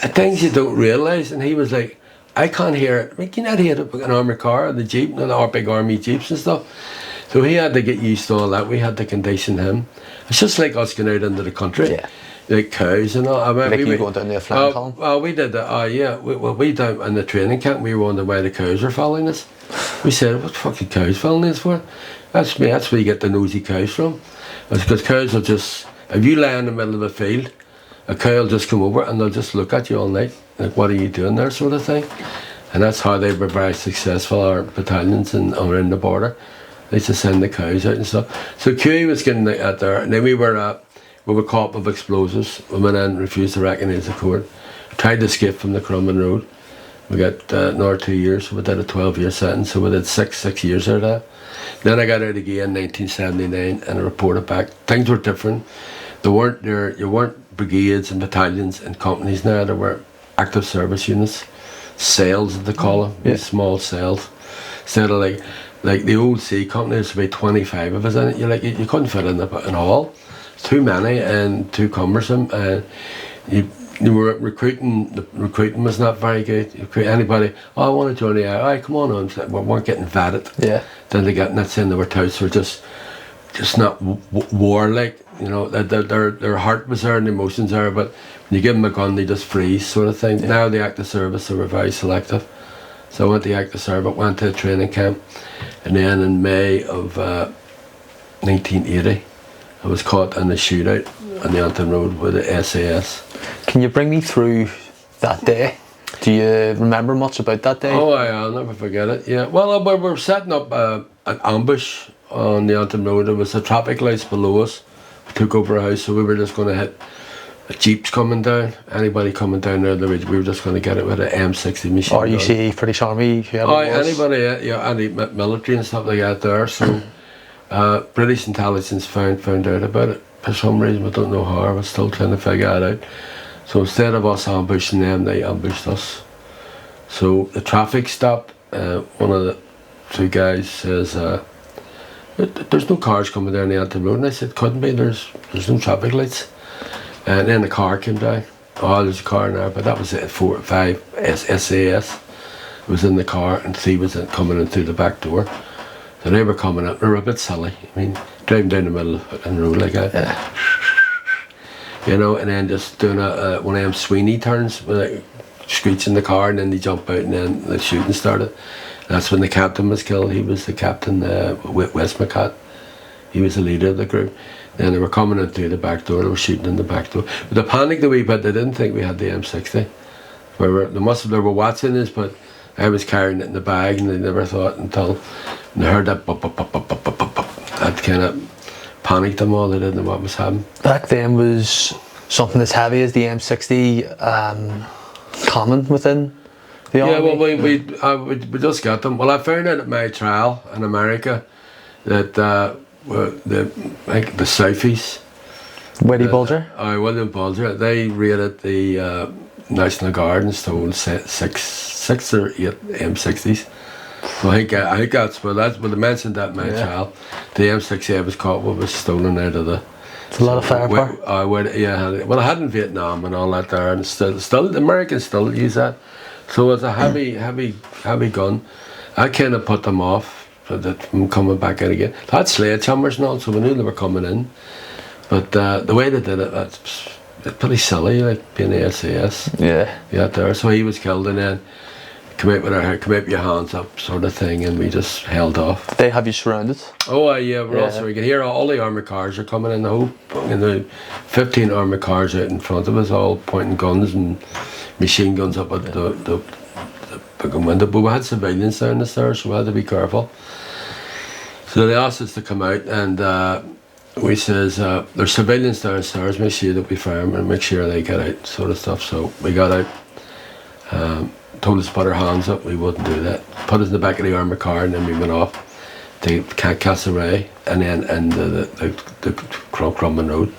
Things you don't realise, and he was like, I can't hear it. Like, you not hear an armoured car or the jeep, the big army jeeps and stuff. So he had to get used to all that. We had to condition him. It's just like us going out into the country. Yeah. Like cows and all. I mean, like you going down the flying column? Well, we did that. We down in the training camp, we were wondering why the cows were following us. We said, what fucking cows following us for? That's where you get the nosy cows from. It's because cows will just, if you lie in the middle of a field, a cow will just come over and they'll just look at you all night. Like, what are you doing there, sort of thing. And that's how they were very successful, our battalions around the border. They used to send the cows out and stuff. So QE was getting out there, and then we were caught with explosives. We went in, refused to recognise the court. Tried to escape from the Crumlin Road. We got another 2 years, so we did a 12-year sentence, so we did six years out of that. Then I got out again in 1979 and I reported back. Things were different. There weren't brigades and battalions and companies now. There were active service units, cells as they call them, small cells. Instead of like the old sea company, there's about 25 of us in it. You couldn't fit in all. It's too many and too cumbersome. You were recruiting. The recruiting was not very good. You recruit anybody. Oh, I want to join the IRA. Come on. We weren't getting vetted. Yeah. Then they got not saying they were touts. Were just not warlike. You know, their heart was there and the emotions there, but when you give them a gun, they just freeze, sort of thing. Yeah. Now the active service, they were very selective. So I went to the active service, went to a training camp, and then in May of 1980, I was caught in a shootout on the Antrim Road with the SAS. Can you bring me through that day? Do you remember much about that day? Oh, I'll never forget it. Yeah. Well, we were setting up an ambush on the Antrim Road. There was a traffic lights below us. We took over a house, so we were just going to hit jeeps coming down. Anybody coming down there, we were just going to get it with an M60 machine gun. Or you see British Army? Anybody, any military and stuff like that there. So British intelligence found out about it. For some reason, we don't know how. I was still trying to figure it out. So instead of us ambushing them, they ambushed us. So the traffic stopped. One of the two guys says, there's no cars coming down the Antrim Road. And I said, couldn't be, there's no traffic lights. And then the car came down. Oh, there's a car now, but that was it, 4 or 5 SAS was in the car, and 3 was coming in through the back door. So they were coming up. They were a bit silly. I mean, driving down the middle of the road like that. Yeah. you know, and then just doing one of them Sweeney turns, like screeching the car, and then they jump out, and then the shooting started. That's when the captain was killed. He was the captain, Westmacott. He was the leader of the group. Then they were coming in through the back door. They were shooting in the back door. But they panicked a wee bit. They didn't think we had the M60. They were watching us, but I was carrying it in the bag, and they never thought until they heard that bop, bop, bop, bop, bop, bop, bop, bop. That kind of panicked them all. They didn't know what was happening. Back then was something as heavy as the M60 common within the army? Yeah, well, we just got them. Well, I found out at my trial in America that the Southies, Whitey Bulger? William Bulger, they raided the National Guard and stole six or eight M60s. So I think that's well. That's when they mentioned that in my trial. The M60 I was caught with was stolen out of the. It's a lot of firepower. Well, I had in Vietnam and all that there, and still the Americans still use that. So it's a heavy gun. I kind of put them off from coming back in again. They had sledgehammers and all, so we knew they were coming in. But the way they did it, it's pretty silly, like being the SAS. Yeah. Yeah, there. So he was killed, and then come out with your hands up, sort of thing, and we just held off. They have you surrounded? Oh, yeah, we're also, we can hear all the armoured cars are coming in, the 15 armoured cars out in front of us, all pointing guns and machine guns up at the big window. But we had civilians down the stairs, so we had to be careful. So they asked us to come out, and we says, there's civilians downstairs, make sure that we fire them and make sure they get out, sort of stuff. So we got out. Told us to put our hands up, we wouldn't do that. Put us in the back of the armoured car, and then we went off to Castlereagh, and then in the Crumman Road.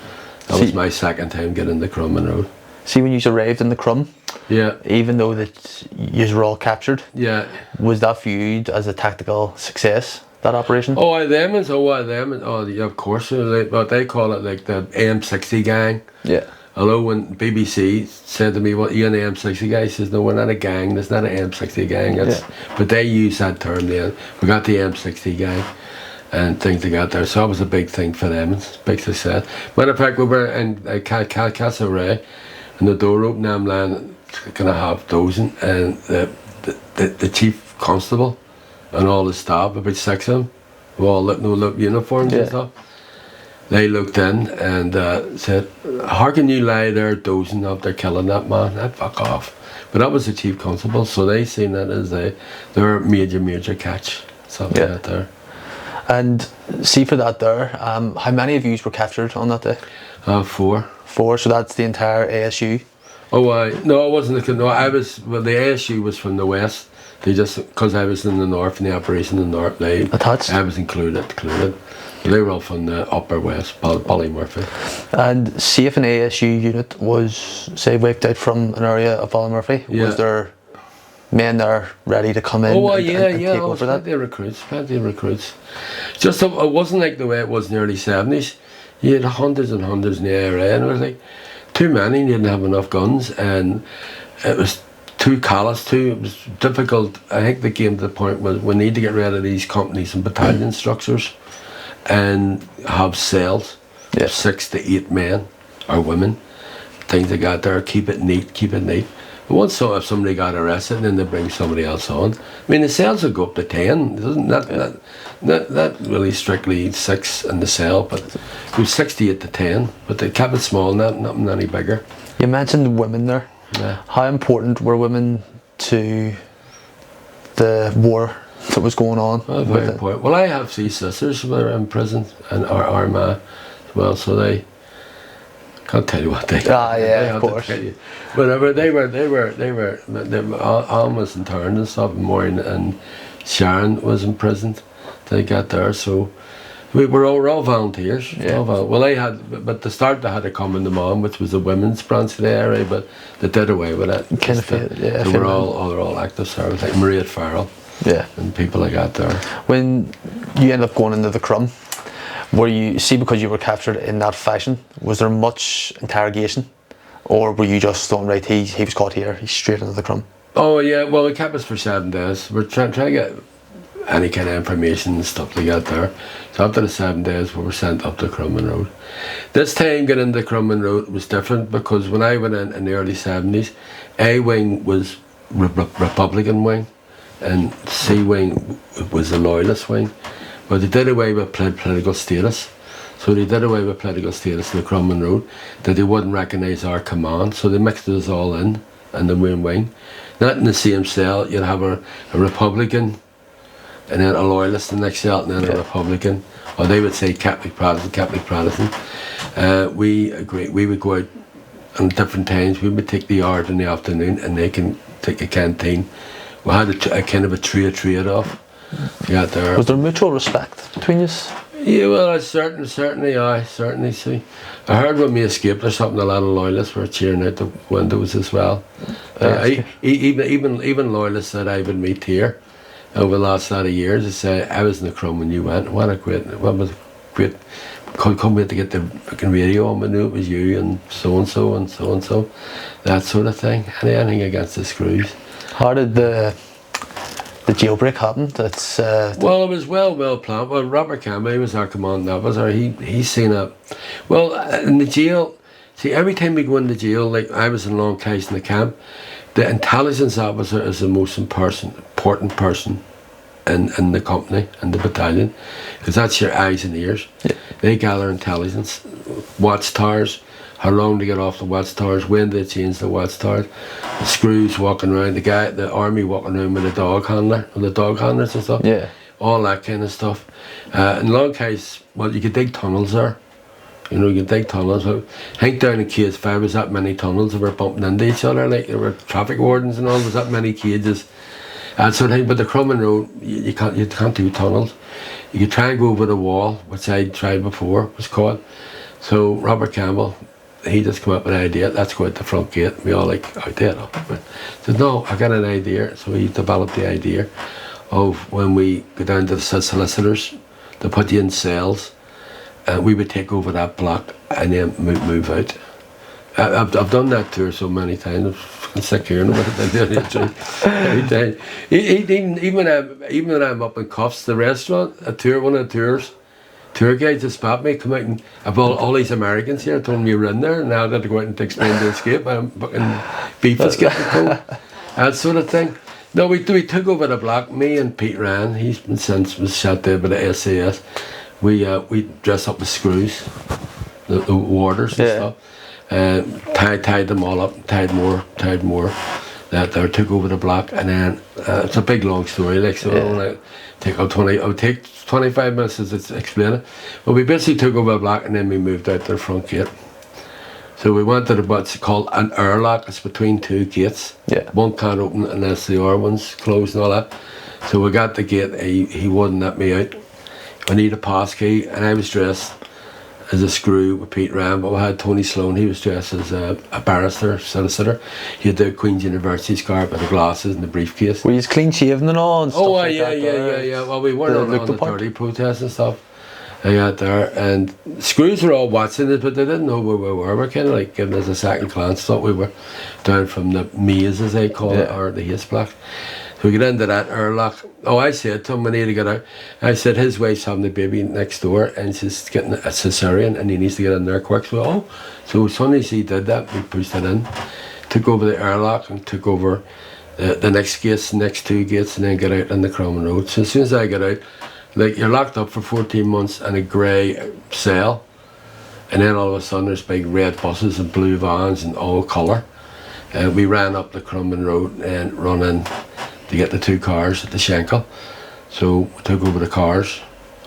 That was my second time getting the Crumman Road. See, when you arrived in the Crum, yeah, even though that you were all captured, yeah, was that viewed as a tactical success, that operation? Oh, yeah, of course. But they call it like the M60 gang. Yeah. Although when BBC said to me, "Well, you're an M60 guy," he says, "No, we're not a gang. There's not an M60 gang." But they use that term then. We got the M60 gang and things they got there. So that was a big thing for them. It's a big success. Matter of fact, we were in Castlereagh, and the door opened. I'm lying, gonna have dozing, and the chief constable and all the staff, about 6 of them, with all no uniforms and stuff. They looked in and said, "How can you lie there dozing after killing that man? I'd fuck off." But that was the chief constable, so they seen that as their major catch. Something like that there. And see, for that there, how many of you were captured on that day? 4. 4, so that's the entire ASU? Oh, no, I wasn't. No, the ASU was from the west. They just, because I was in the north, in the operation in the north, I was included. They were all from the upper west, Ballymurphy. And see, if an ASU unit was, say, wiped out from an area of Ballymurphy, was there men there ready to come in and take over that? Plenty of recruits. Just, it wasn't like the way it was in the early 70s. You had hundreds and hundreds in the IRA, and it was like too many, and you didn't have enough guns, and it was too callous, it was difficult. I think they came to the point where we need to get rid of these companies and battalion structures and have cells, 6 to 8 men or women, things they got there, keep it neat. But once if somebody got arrested, then they bring somebody else on. I mean, the cells will go up to 10. It doesn't not really strictly 6 in the cell, but it was 68 to 10. But they kept it small, nothing any bigger. You mentioned women there. Yeah. How important were women to the war that was going on? Very important. Well, I have 3 sisters who were in prison, and Armagh as well, so they can't tell you what they. Of course. Whatever they were almost interned and stuff. Maureen and Sharon was in prison. They got there, so we were all volunteers. Yeah. Well, but to start they had to come in the Mom, which was the women's branch of the area, but they did away with it. They were all active service, like Maria Farrell. Yeah. And people like that there. When you end up going into the Crum, because you were captured in that fashion, was there much interrogation? Or were you just thought, right, he was caught here, he's straight into the Crum? Oh yeah, well we kept us for 7 days. We're trying to get any kind of information and stuff like that there. So after the 7 days, we were sent up to Crumlin Road. This time getting into Crumlin Road was different because when I went in the early 70s, A wing was Republican wing and C wing was the Loyalist wing. But they did away with political status. So they did away with political status in the Crumlin Road, that they wouldn't recognise our command. So they mixed us all in the main wing. Not in the same cell, you'd have a Republican and then a Loyalist in the next cell and then a Republican. Or they would say Catholic Protestant. We would go out on different times. We would take the yard in the afternoon and they can take a canteen. We had a kind of a trade off. Yeah, there. Was there mutual respect between you? Yeah, well, certainly. See, I heard when we escaped or something, a lot of Loyalists were cheering out the windows as well. Even Loyalists that I would meet here over the last lot of years, they say, I was in the Crum when you went. What was a great. Come here to get the fucking radio on, I knew it was you and so and so, that sort of thing. Anything against the Screws. How did the jailbreak happen? Well, it was well planned. Well, Robert Campbell, he was our commanding officer. He's seen it. Well, in the jail, see, every time we go into jail, like I was in Long Case in the camp, the intelligence officer is the most important person in the company, in the battalion, because that's your eyes and ears. Yeah. They gather intelligence, watchtowers, how long to get off the watchtowers, when they change the watchtowers, the Screws walking around, the army walking around with the dog handlers and stuff. Yeah. All that kind of stuff. In Long Case, well, you could dig tunnels there. You know, you could dig tunnels. I think down in Cage 5 was that many tunnels that were bumping into each other, like there were traffic wardens and all, was that many cages. That sort of thing. But the Crumlin Road, you can't do tunnels. You could try and go over the wall, which I'd tried before, was called. So Robert Campbell, he just came up with an idea, let's go out the front gate. We all like, out there. Said, no, I got an idea. So he developed the idea of when we go down to the solicitors, they put you in cells, and we would take over that block and then move out. I've done that tour so many times. I'm sick hearing about it. Every time. Even when I'm up in Cuffs, the restaurant, one of the tour guides just spot me, come out and I've all these Americans here told me you were in there, and now I had to go out and explain the escape. I'm fucking beef is getting cold. That sort of thing. No, we took over the block. Me and Pete Ryan, he's been since was shot dead by the SAS. We dressed up with Screws, the warders and stuff. Tied them all up, tied more. That they took over the block, and then it's a big long story. Like so, I would take 25 minutes to explain it. But we basically took over the block, and then we moved out to the front gate. So we went to what's called an airlock. It's between two gates. Yeah. One can't open unless the other one's closed and all that. So we got the gate. He wouldn't let me out. I need a pass key, and I was dressed as a Screw with Pete Ryan, but we had Tony Sloan. He was dressed as a barrister, solicitor. He had the Queen's University scarf with the glasses and the briefcase. Were you clean shaven and all and stuff like that? Yeah. Well, we weren't on the 30 protests and stuff. I got there, and Screws were all watching it, but they didn't know where we were. We're kind of like giving us a second glance. Thought we were down from the maze, as they call it, or the haste block. So we get into that airlock. Oh, I said to him, we need to get out. I said, his wife's having a baby next door and she's getting a cesarean and he needs to get in there quick. So as soon as he did that, we pushed it in, took over the airlock and took over the next two gates, and then get out on the Crumlin Road. So as soon as I get out, like, you're locked up for 14 months in a grey cell, and then all of a sudden there's big red buses and blue vans and all colour. We ran up the Crumlin Road and run in to get the two cars at the Schenkel. So we took over the cars,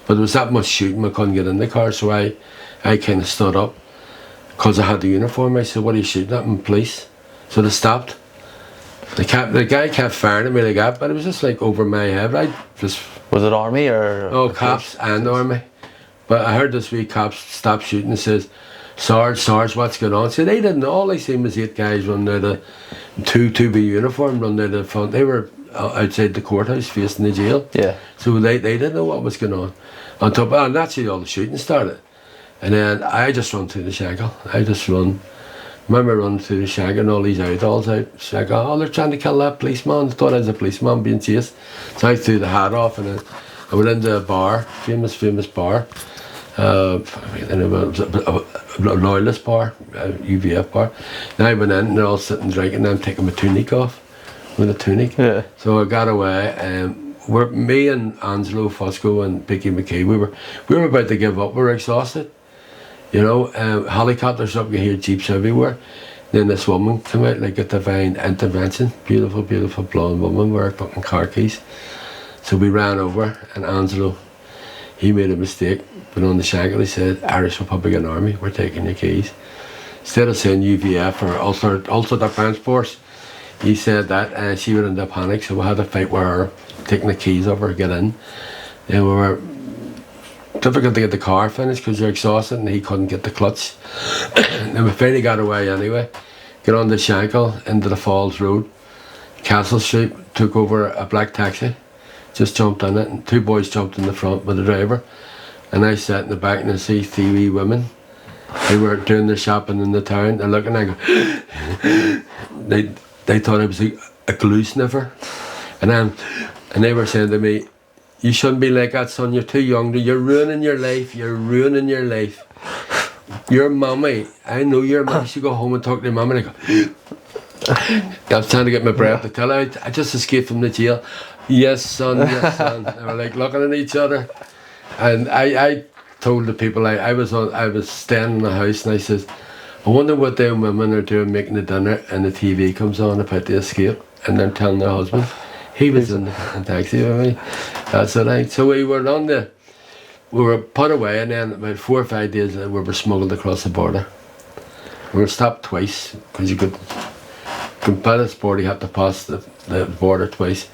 but there was that much shooting I couldn't get in the car, so I kind of stood up because I had the uniform. I said, what are you shooting at? And police. So they stopped. The guy kept firing at me like that, but it was just like over my head. Was it army or? Oh, cops and army. But I heard this wee cop stop shooting and says, Sarge, what's going on? So they didn't know. All they seen was 8 guys running out of two B uniform, running out of the front. They were outside the courthouse facing the jail. Yeah. So they didn't know what was going on. On top of that, naturally all the shooting started. And then I just run through the Schenkel. I just run remember running through the shack and all these outlaws out. It's like, oh, they're trying to kill that policeman. I thought I was a policeman being chased. So I threw the hat off and I went into a bar, famous bar. And it was a loyalist bar, a UVF bar. And I went in and they're all sitting drinking and I'm taking my tunic off with a tunic. Yeah. So I got away and me and Angelo Fosco and Picky McKee, we were about to give up. We were exhausted. You know, helicopters up, you hear jeeps everywhere. Then this woman came out like a divine intervention. Beautiful, beautiful blonde woman wearing fucking car keys. So we ran over and Angelo, he made a mistake. But on the shackle he said, Irish Republican Army, we're taking your keys. Instead of saying UVF or Ulster Defence Force, he said that and she went into panic, so we had to fight with her, taking the keys over to get in. And we were difficult to get the car finished because you're exhausted and he couldn't get the clutch. And we finally got away anyway. Get on the shackle into the Falls Road. Castle Street, took over a black taxi, just jumped in it and two boys jumped in the front with the driver. And I sat in the back and I see three wee women. They were doing their shopping in the town. They're looking and I go, they thought I was a glue sniffer. And they were saying to me, you shouldn't be like that, son, you're too young, you're ruining your life, you're ruining your life. Your mummy, I know your mum, she go home and talk to your mum and I go, I was trying to get my breath to tell her, I just escaped from the jail. Yes, son, yes, son. They were like looking at each other. And I told the people I was staying in the house and I says, I wonder what them women are doing making the dinner and the TV comes on about the escape and they're telling their husband. He was in the taxi with me. That's the night. So we were put away and then about 4 or 5 days we were smuggled across the border. We were stopped twice because you could pass the border, you had to pass the border twice.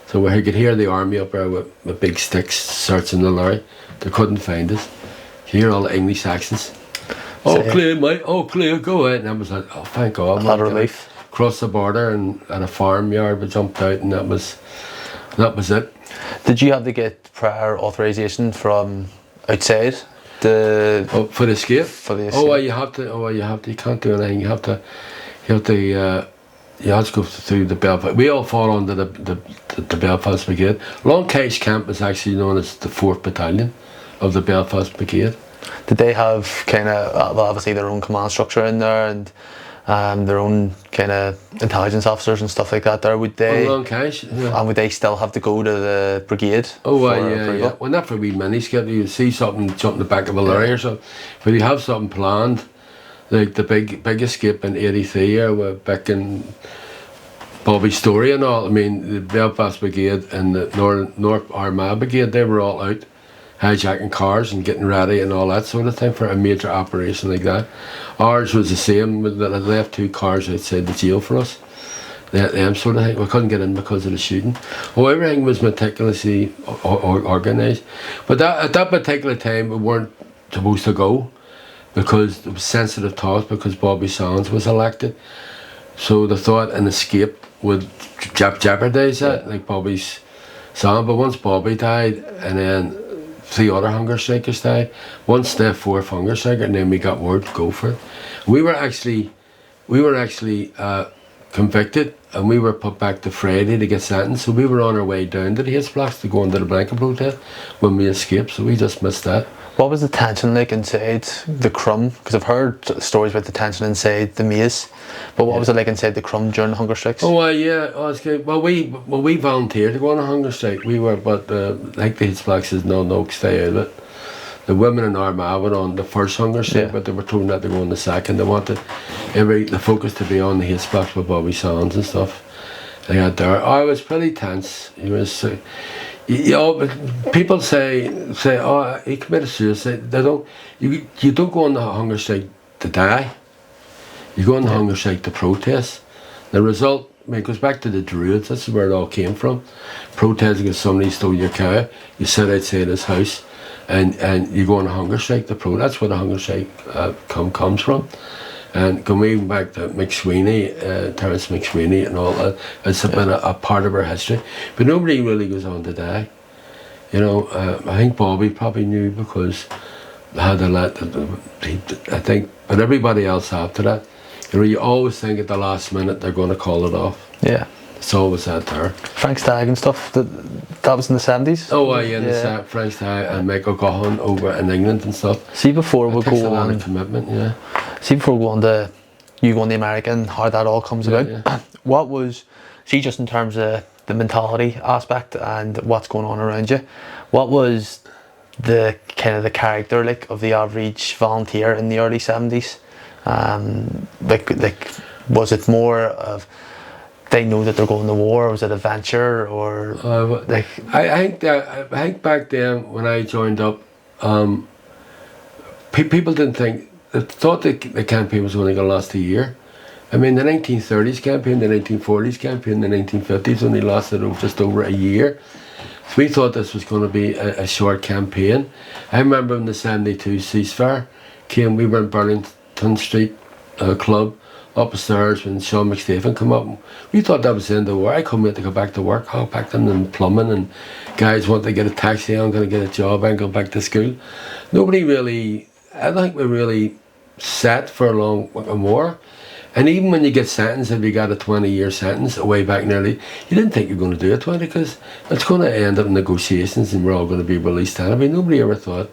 So we could hear the army up there with big sticks searching the lorry. They couldn't find us. You hear all the English accents. Oh, clear, mate. Oh, clear. Go ahead. And I was like, oh, thank God. A lot of relief. Crossed the border and at a farmyard we jumped out and that was it. Did you have to get prior authorization from outside? For the escape? For the escape. Oh, well, you have to. You can't do anything. You have to go through the Belfast. We all fall under the Belfast Brigade. Long Cache Camp is actually known as the 4th Battalion of the Belfast Brigade. Did they have kind of, well, obviously their own command structure in there and their own kind of intelligence officers and stuff like that there? Would they? Long Cache, yeah. And would they still have to go to the brigade? Oh, yeah. Well, not for wee miniskip. You see something jump in the back of a lorry or something. But you have something planned, like the big escape in '83 or back in Bobby's story and all. I mean, the Belfast Brigade and the North Armagh Brigade, they were all out hijacking cars and getting ready and all that sort of thing for a major operation like that. Ours was the same. They left 2 cars outside the jail for us. Them sort of thing. We couldn't get in because of the shooting. Oh, everything was meticulously organised. But at that particular time, we weren't supposed to go because it was sensitive talks because Bobby Sands was elected. So they thought an escape would jeopardise that, like Bobby's son. But once Bobby died, and then 3 other hunger strikers died, once the 4th hunger striker, and then we got word to go for it. We were actually convicted, and we were put back to Friday to get sentenced. So we were on our way down to the Haste Blocks to go into the blanket protest when we escaped. So we just missed that. What was the tension like inside the Crum? Because I've heard stories about the tension inside the maze, but what was it like inside the Crum during the hunger strikes? Oh, yeah, it's good. Well, we volunteered to go on a hunger strike. We were, but like the Haste Blocks says, no, stay out of it. The women in Armagh went on the first hunger strike, but they were told not to go on the second. They wanted the focus to be on the Haste Blocks with Bobby Sands and stuff. They got there. Oh, it was pretty tense. It was. People say, oh, he committed suicide. They don't. You don't go on the hunger strike to die. You go on the hunger strike to protest. The result, I mean, it goes back to the Druids. That's where it all came from. Protesting because somebody stole your cow. You sit outside his house, and you go on a hunger strike to protest. That's where the hunger strike comes from. And going back to McSweeney, Terence McSweeney and all that, it's been a part of our history. But nobody really goes on to die. You know, I think Bobby probably knew because they had to let, I think, but everybody else after that You know, you always think at the last minute they're going to call it off. Yeah. It's always that there. Frank Stagg and stuff. That was in the 70s. Oh, yeah, the French guy and Michael Cohen over in England and stuff. See, before we Takes a go lot on, of commitment, yeah. see before we go on to you going to America and how that all comes about. Yeah. What was, see, just in terms of the mentality aspect and what's going on around you, what was the kind of the character like of the average volunteer in the early 70s? Like was it more of they know that they're going to war, or was it adventure, or like? I think back then when I joined up, people didn't think, they thought the campaign was only going to last a year. I mean, the 1930s campaign, the 1940s campaign, the 1950s only lasted just over a year. So we thought this was going to be a short campaign. I remember when the 72 ceasefire came, we were in Burlington Street Club, upstairs when Sean McStephen come up. We thought that was the end of the war. I come here to go back to work, all packed in and plumbing, and guys want to get a taxi, I'm going to get a job, I'm going back to school. Nobody really, I don't think we really set for a long war. And even when you get sentenced, if you got a 20-year sentence way back nearly, you didn't think you were going to do it 20 because it's going to end up in negotiations and we're all going to be released. And I mean, nobody ever thought,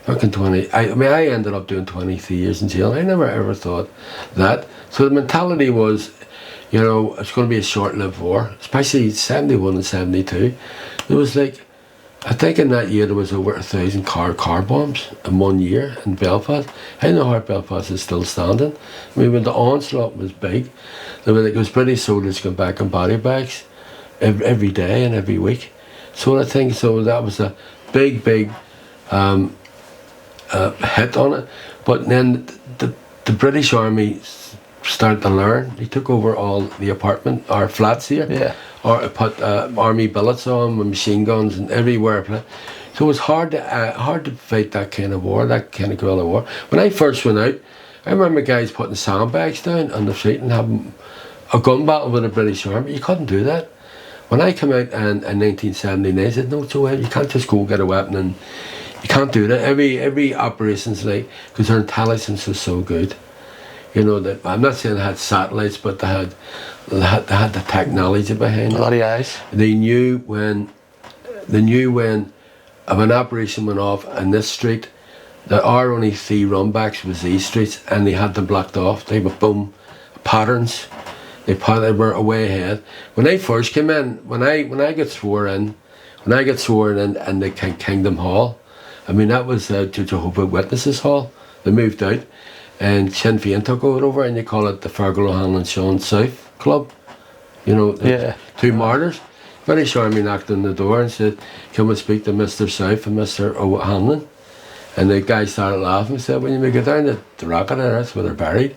fucking 20. I mean, I ended up doing 23 years in jail. I never ever thought that. So the mentality was, you know, it's going to be a short-lived war, especially 71 and 72. There was like, I think in that year there was over 1,000 car bombs in 1 year in Belfast. I know how Belfast is still standing. I mean, when the onslaught was big, there was British soldiers going back in body bags every day and every week. So I think that was a big hit on it. But then the British Army started to learn. They took over all the apartment or flats here. Yeah. Or put army billets on with machine guns and everywhere. So it was hard to fight that kind of war, that kind of guerrilla war. When I first went out, I remember guys putting sandbags down on the street and having a gun battle with the British Army. You couldn't do that. When I came out in 1979, I said, no, Joe, you can't just go get a weapon, and you can't do that. Every operation's like, because their intelligence was so good. You know, that I'm not saying they had satellites, but they had the technology behind it. A lot of eyes. They knew when if an operation went off in this street, there are only 3 runbacks was these streets, and they had them blocked off. They were boom patterns. They were way ahead. When I first came in, when I got sworn in the Kingdom Hall, I mean that was Jehovah's Witnesses Hall. They moved out. And Sinn Féin took it over, and you call it the Fergal O'Hanlon Sean South Club. You know, the 2 martyrs. British Army knocked on the door and said, can we speak to Mr. South and Mr. O'Hanlon? And the guy started laughing and said, when you get down to the rocket, that's where they're buried.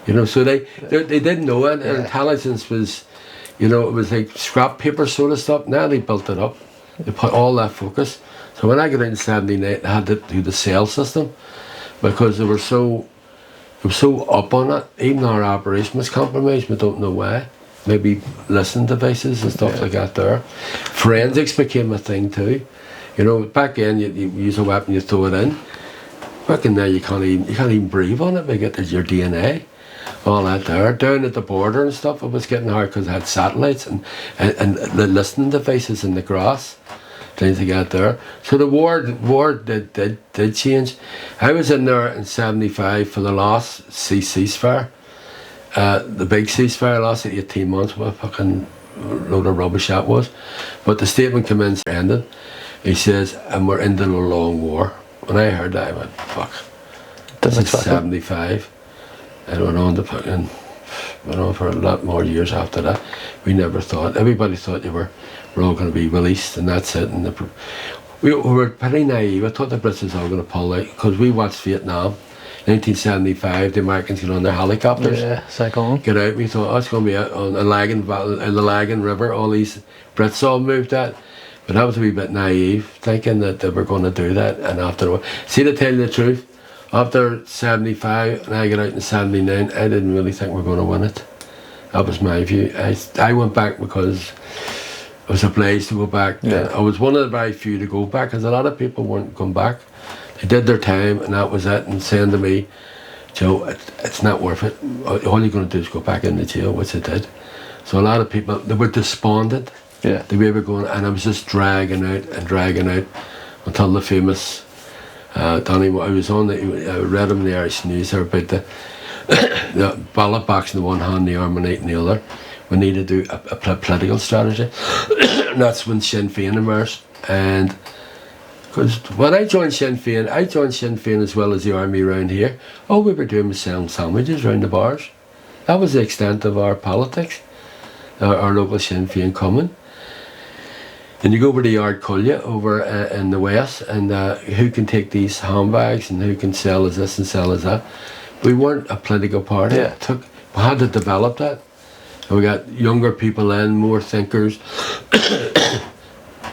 You know, so they didn't know it. Their intelligence was, you know, it was like scrap paper sort of stuff. Now they built it up. They put all that focus. So when I got out in 79, I had to do the cell system because they were so up on it. Even our operation was compromised. We don't know why. Maybe listening devices and stuff like that there. Forensics became a thing too. You know, back then you use a weapon, you throw it in. Back in there you can't even breathe on it. They get your DNA, all that there. Down at the border and stuff, it was getting hard because it had satellites and the listening devices in the grass. Things like that there. So the war did change. I was in there in 75 for the last ceasefire. The big ceasefire lasted 18 months. What a fucking load of rubbish that was. But the statement came in ended. He says, and we're into the long war. When I heard that, I went, fuck. This is 75. And went on for a lot more years after that. We never thought, everybody thought we're all going to be released and that's it. And we were pretty naive. I thought the Brits was all going to pull out because we watched Vietnam. 1975, the Americans get on their helicopters. Yeah, cyclone. Get out. We thought, oh, it's going to be on the Lagan River. All these Brits all moved that. But that was a wee bit naive, thinking that they were going to do that. And after, see, to tell you the truth, after 75 and I got out in 79, I didn't really think we were going to win it. That was my view. I went back because I was obliged to go back. Yeah. I was one of the very few to go back because a lot of people weren't going back. They did their time and that was it, and saying to me, Joe, it's not worth it. All you're going to do is go back into jail, which I did. So a lot of people, they were despondent. Yeah. They were going, and I was just dragging out until the famous Donny. I was on I read him in the Irish News there about the ballot box in the one hand, the Armonite in the other. We need to do a political strategy. And that's when Sinn Féin emerged. And because when I joined Sinn Féin as well as the army around here. All we were doing was selling sandwiches around the bars. That was the extent of our politics, our local Sinn Féin coming. And you go over to Yard Cullia over in the west, and who can take these handbags and who can sell us this and sell us that. We weren't a political party. Yeah. We had to develop that. And we got younger people in, more thinkers.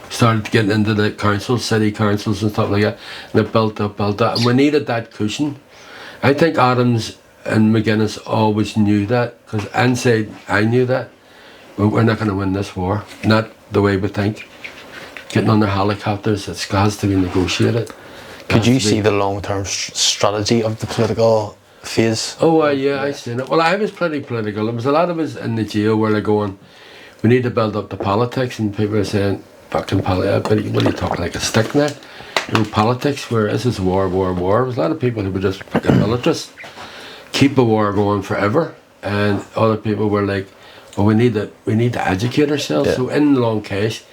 Started getting into the councils, city councils and stuff like that. And it built up. And we needed that cushion. I think Adams and McGuinness always knew that, because inside I knew that. We're not going to win this war. Not the way we think. Getting on their helicopters, it has to be negotiated. Could you see the long-term strategy of the political phase? Oh, yeah, I seen it. Well, I was pretty political. There was a lot of us in the jail where they're going, we need to build up the politics, and people are saying, fucking politics, what are you talking like a stick now? You know, politics, where this is war. There was a lot of people who were just fucking militarists, keep a war going forever, and other people were like, well, we need to educate ourselves. Yeah. So in the long case,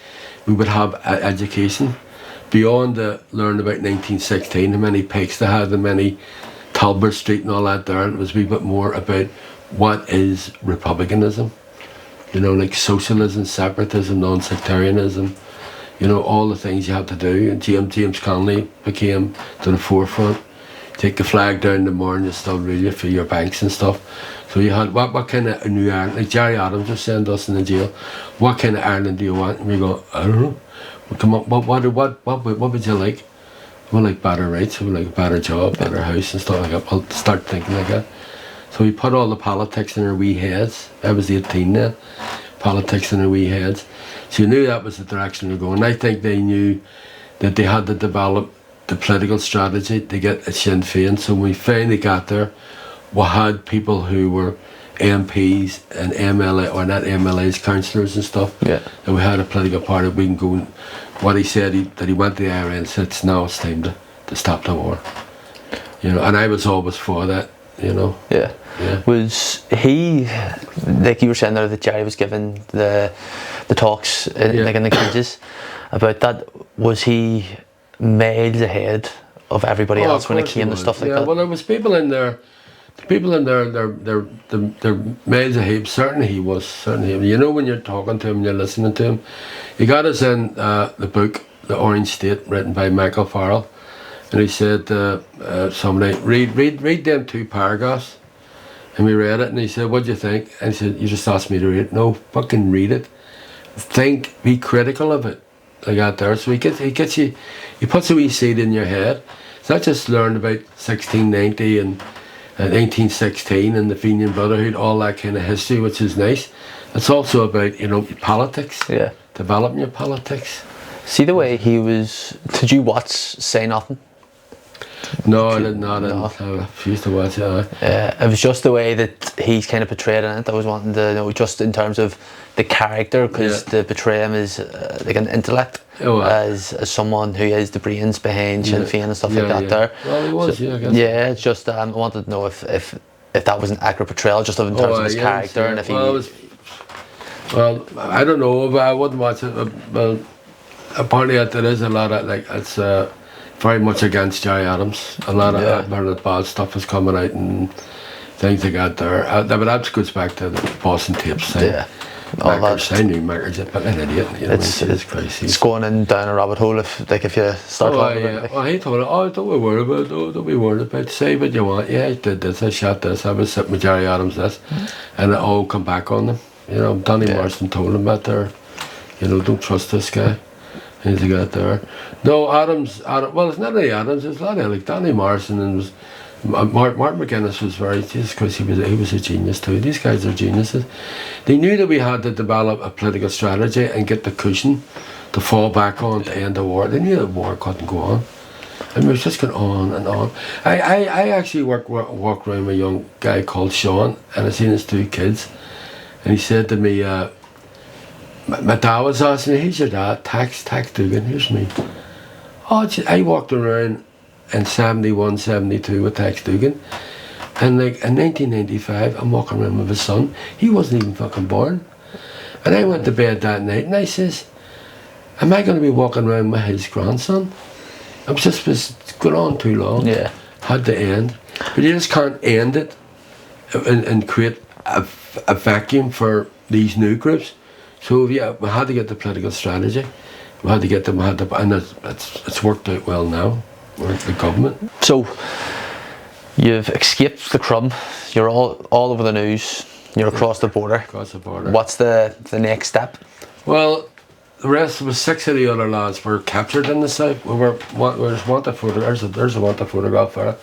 we would have education beyond the learn about 1916, how many pikes they had, and many Talbot Street and all that there. It was a wee bit more about what is republicanism, you know, like socialism, separatism, non-sectarianism, you know, all the things you had to do. And James Connolly became to the forefront. Take the flag down in the morning, you still rule you for your banks and stuff. So you had, what kind of new Ireland, like Jerry Adams was saying to us in the jail, what kind of Ireland do you want? And we go, I don't know. Well, come on, what would you like? We like better rights, we like a better job, better house and stuff like that. We'll start thinking like that. So we put all the politics in our wee heads. I was 18 then. Politics in our wee heads. So you knew that was the direction we were going. I think they knew that they had to develop the political strategy to get a Sinn Féin. So when we finally got there, we had people who were MPs and MLA, or not MLAs, councillors and stuff. Yeah. And we had a political party. We can go. What he said, that he went to the IRA and said, now it's time to stop the war. You know, and I was always for that. You know. Yeah. Yeah. Was he, like you were saying there, that Jerry was giving the talks like in the cages about that? Was he miles ahead of everybody else when it came to stuff like that? Well, there was people in there. They're miles ahead. Certainly he was. You know, when you're talking to him, you're listening to him. He got us in the book, The Orange State, written by Michael Farrell, and he said, somebody read them 2 paragraphs. And we read it, and he said, what do you think? And he said, you just asked me to read it. No, fucking read it. Think, be critical of it. Like that there. So he gets you, he puts a wee seed in your head. It's not just learned about 1690 and 1916 and the Fenian Brotherhood, all that kind of history, which is nice. It's also about, you know, politics. Yeah. Developing your politics. See the way he was, did you watch Say Nothing? No, I did not. I used to watch it. It was just the way that he's kind of portrayed in it. I was wanting to know, just in terms of the character, because to portray him as like an intellect, as someone who is the brains behind Sinn Féin and stuff like that. There. Well, he was. So, I guess. Yeah, it's just I wanted to know if that was an accurate portrayal, just in terms of his character, and if he. Well, I don't know, but I wouldn't watch it. Well, apparently there is a lot of it's. Very much against Jerry Adams. A lot of bad stuff is coming out and things like that there. But that goes back to the Boston tapes thing. Yeah. Makers, I knew Makers, but an idiot. You know, it's crazy. It's going in down a rabbit hole if you start talking about it. Well, he told her, don't be worried about it, don't be worried about it. Say what you want. Yeah, I did this, I shot this, I was sitting with Jerry Adams this. And it all come back on them. You know, Danny Marston told him that there. You know, don't trust this guy. He's a guy there. No, Adams, well, it's not really Adams, it's a lot of like Danny Morrison and was, Mark McGuinness was very, just because he was a genius too. These guys are geniuses. They knew that we had to develop a political strategy and get the cushion to fall back on to end the war. They knew the war couldn't go on. And it was just going on and on. I actually walked around with a young guy called Sean, and I seen his 2 kids. And he said to me, my dad was asking me, who's your dad? Tax Dugan, here's me. Oh, I walked around in 71, 72 with Tax Dugan. And like in 1995, I'm walking around with his son. He wasn't even fucking born. And I went to bed that night and I says, am I going to be walking around with his grandson? It was going on too long. Yeah. Had to end. But you just can't end it and create a vacuum for these new groups. So yeah, we had to get the political strategy. We had to get them, and it's worked out well now with the government. So you've escaped the crumb. You're all over the news. You're across the border. Across the border. What's the next step? Well, the rest was 6 of the other lads were captured in the south. There's wanted photograph. There's a wanted photograph for it.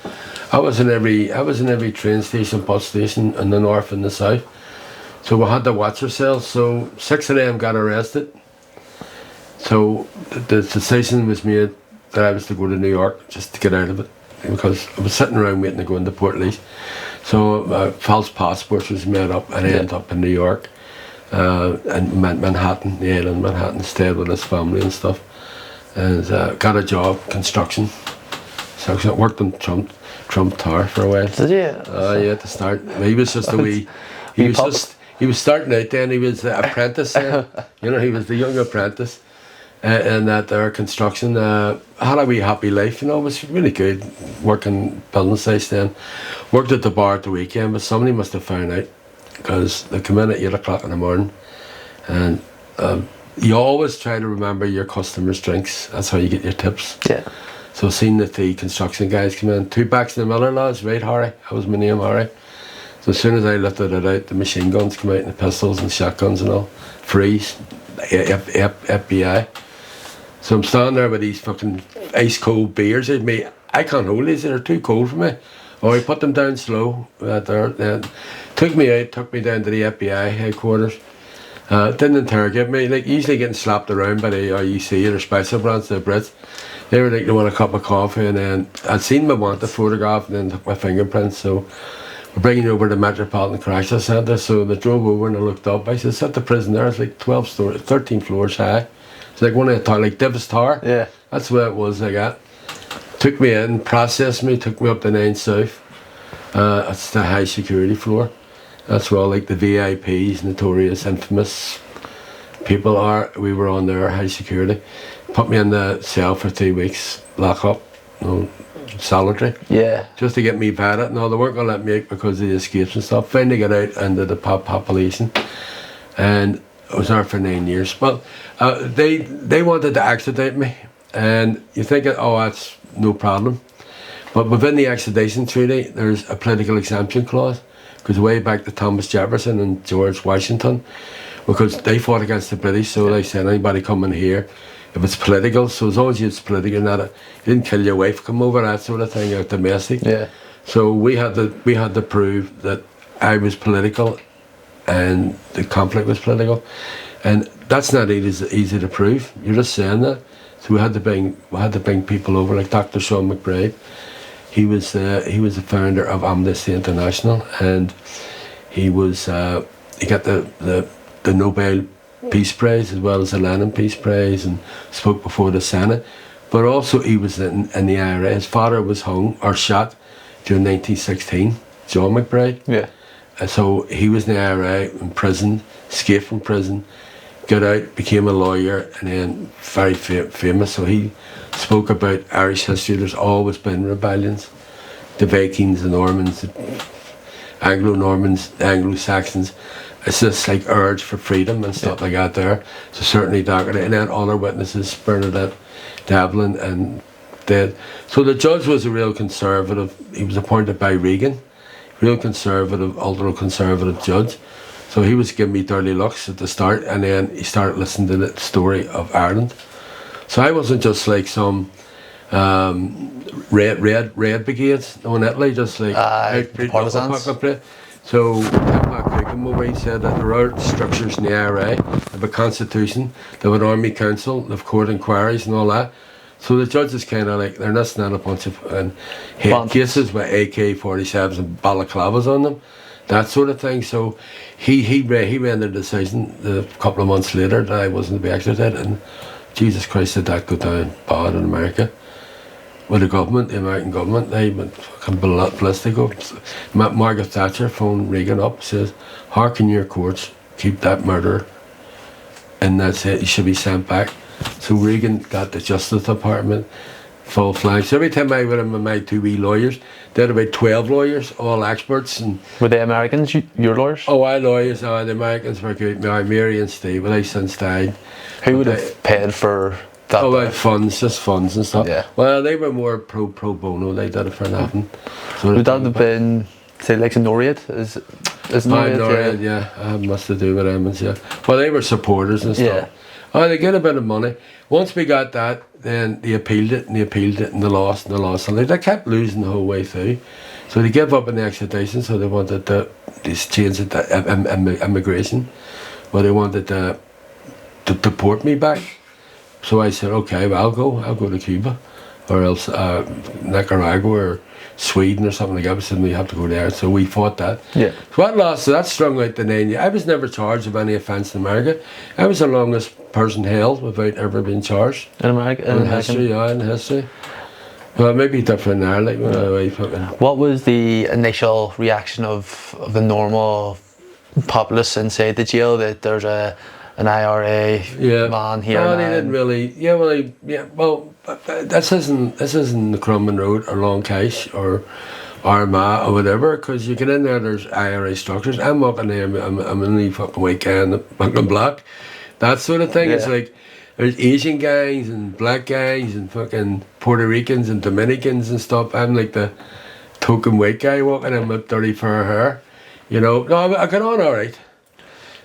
I was in every train station, bus station in the north and the south. So we had to watch ourselves. So 6 of them got arrested. So the decision was made that I was to go to New York just to get out of it, because I was sitting around waiting to go into Port Lee. So false passports was made up, and I ended up in New York, and Manhattan, the island Manhattan, stayed with his family and stuff, and got a job, construction. So I worked on Trump Tower for a while. Did you? Yeah, at the start. He was just a wee. He was starting out then. He was the apprentice. You know, he was the young apprentice. And that there construction, I had a wee happy life, you know. It was really good working building sites then. Worked at the bar at the weekend, but somebody must have found out, because they come in at 8 o'clock in the morning, and you always try to remember your customers' drinks. That's how you get your tips. Yeah. So seeing that the construction guys come in, 2 backs in the Miller lads, right, Harry? That was my name, Harry. So as soon as I lifted it out, the machine guns come out, and the pistols and shotguns and all, freeze, FBI. So I'm standing there with these fucking ice cold beers. I can't hold these, they're too cold for me. Oh, I put them down slow. Then took me down to the FBI headquarters. Didn't interrogate me, like usually getting slapped around by the IEC or special branch, the Brits. They were like, they want a cup of coffee, and then I'd seen my wanted photograph and then took my fingerprints. So we're bringing you over to the Metropolitan Correctional Centre. So they drove over and I looked up. I said, "Is that the prison there?" It's like 13 floors high. It's like one of the tower, like Davis Tower. Yeah. That's what it was like that. Took me in, processed me, took me up to 9 South. That's the high security floor. That's where all like the VIPs, notorious, infamous people are. We were on there, high security. Put me in the cell for 2 weeks, lock up, solitary. Yeah. Just to get me vetted. No, they weren't going to let me out because of the escapes and stuff. Finally got out into the population. And I was there for 9 years. But they wanted to extradite me. And you think, oh, that's no problem. But within the extradition treaty, there's a political exemption clause. Goes way back to Thomas Jefferson and George Washington, because they fought against the British. So they said anybody coming here, if it's political, so as long as it's political, you didn't kill your wife, come over, that sort of thing, or domestic. Yeah. So we had to prove that I was political, and the conflict was political, and that's not easy to prove. You're just saying that. So we had to bring people over, like Dr. Sean McBride. He was the founder of Amnesty International, and he got the Nobel Peace Prize as well as the Lenin Peace Prize, and spoke before the Senate. But also he was in the IRA. His father was hung or shot during 1916, John McBride. Yeah. And so he was in the IRA, in prison, escaped from prison, got out, became a lawyer, and then very famous. So he spoke about Irish history. There's always been rebellions. The Vikings, the Normans, the Anglo-Normans, the Anglo-Saxons. It's this like urge for freedom and stuff like that there. So certainly Doherty, and then other witnesses, Bernadette Devlin and dead. So the judge was a real conservative. He was appointed by Reagan. Real conservative, ultra-conservative judge. So he was giving me dirty looks at the start, and then he started listening to the story of Ireland. So I wasn't just like some red brigades in Italy, just like partisans. So he said that there are structures in the IRA, of a constitution, they have an army council, they have court inquiries and all that. So the judge is kind of like, they're listening a bunch of head Fun. cases with AK-47s and balaclavas on them, that sort of thing. So he ran the decision a couple of months later that I wasn't to be extradited, and Jesus Christ, did that go down bad in America. With the government, the American government, they went fucking ballistic. Margaret Thatcher phoned Reagan up, says, how can your courts keep that murderer? And that's it, he should be sent back. So Reagan got the Justice Department full flag. So every time I went in with my two wee lawyers, they had about 12 lawyers, all experts. And Were they Americans, your lawyers? oh, our lawyers, the Americans were good. Mary and Steve, well, they since died. Who would have paid for that? Oh, well, funds and stuff. Yeah. Well, they were more pro bono. They did it for nothing. So Would that have been, say, like Norriad? Is Norriad, yeah. Must have to do with Emmons, yeah. Well, they were supporters and stuff. Yeah. Oh, they get a bit of money. Once we got that, then they appealed it, and they lost, and they kept losing the whole way through. So they gave up on the extradition, so they wanted to change it to immigration. Well, they wanted to deport me back. So I said, okay, well, I'll go to Cuba, or else Nicaragua or Sweden or something like that. We said we have to go there. So we fought that. Yeah. So that lasted, that strung out the 9 years. I was never charged of any offence in America. I was the longest person held without ever being charged. In America? In history, yeah, in history. Well, maybe different now, like when I fucking... What was the initial reaction of the normal populace inside the jail, that there's an IRA man here? No, now? they didn't really. Yeah, well, this isn't the Crumlin Road or Long Cache or Armagh or whatever, because you get in there, there's IRA structures. I'm walking there, I'm only fucking white guy and fucking black, that sort of thing. Yeah. It's like there's Asian gangs and black gangs and fucking Puerto Ricans and Dominicans and stuff. I'm like the token white guy walking in with dirty fur hair, you know. No, I got on all right.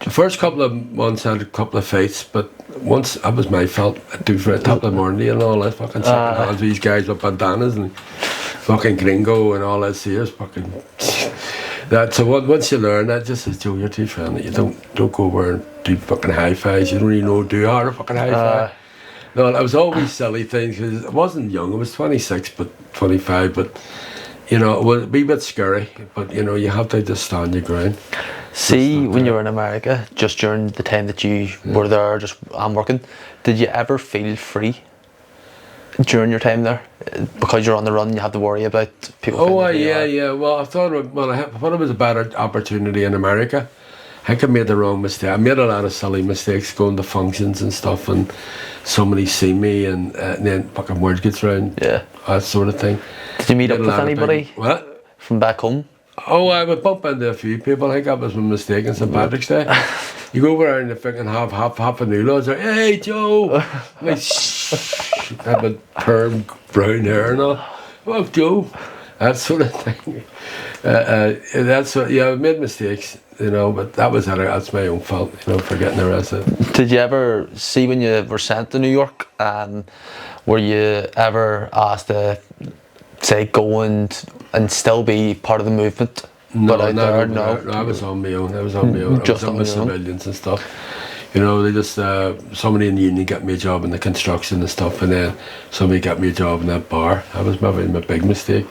The first couple of months I had a couple of fights, but once that was my fault. I do for a couple of Monday and all that fucking second hands, these guys with bandanas and fucking gringo and all that serious fucking that. So once you learn that, just says, Joe, you're too friendly. You don't go over and do fucking high fives. You don't even know do hard fucking high five. No, it was always silly things, because I wasn't young. I was 26, but 25, but you know, it would be a bit scary. But you know, you have to just stand your ground. See, when you were in America, just during the time that you were there, just working, did you ever feel free during your time there? Because you're on the run, you have to worry about people. Oh, yeah. Well, I thought it was a better opportunity in America. I think I made the wrong mistake. I made a lot of silly mistakes going to functions and stuff, and somebody see me, and then fucking word gets round. Yeah. That sort of thing. Did you meet up with anybody from back home? Oh, I would bump into a few people. I think that was my mistake on St. Patrick's Day. You go over there and you fucking half a new lot. Hey, Joe! I'm like, shh. I have a perm brown hair and all. Oh, Joe. That sort of thing. I made mistakes, you know, but that's my own fault, you know, for getting arrested. Did you ever see, when you were sent to New York, were you ever asked to, say, go and still be part of the movement? No, No, I was on my own. I was on my own. Just I was on with your own. civilians and stuff. You know, they just somebody in the union got me a job in the construction and stuff, and then somebody got me a job in that bar. That was probably my big mistake,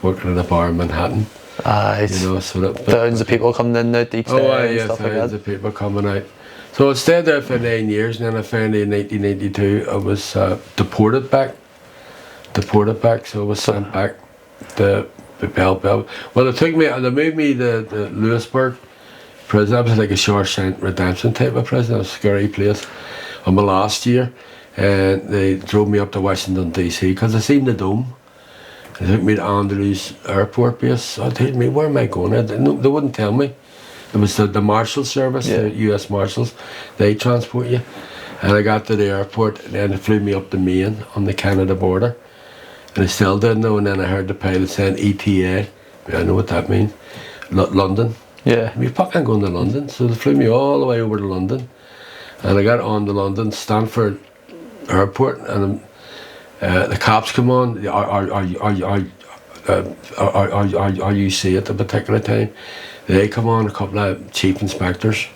working at a bar in Manhattan. You know, so that thousands of people coming in out each day. And stuff like thousands that. of people coming out. So I stayed there for 9 years, and then I finally in 1982 I was deported back. So I was sent back to Bell. Well, they moved me to Lewisburg prison. That was like a Shawshank Redemption type of prison. It was a scary place on my last year, and they drove me up to Washington DC because I seen the dome. They took me to Andrews Airport base. So they told me, where am I going? They wouldn't tell me. It was the Marshal Service, the US Marshals. They transport you. And I got to the airport, and then they flew me up to Maine on the Canada border. And I still didn't know, and then I heard the pilot saying ETA. I know what that means. London. Yeah. I mean, fucking going to London. So they flew me all the way over to London. And I got on to London, Stanford Airport, and the cops come on. RUC at the particular time. They come on, a couple of chief inspectors.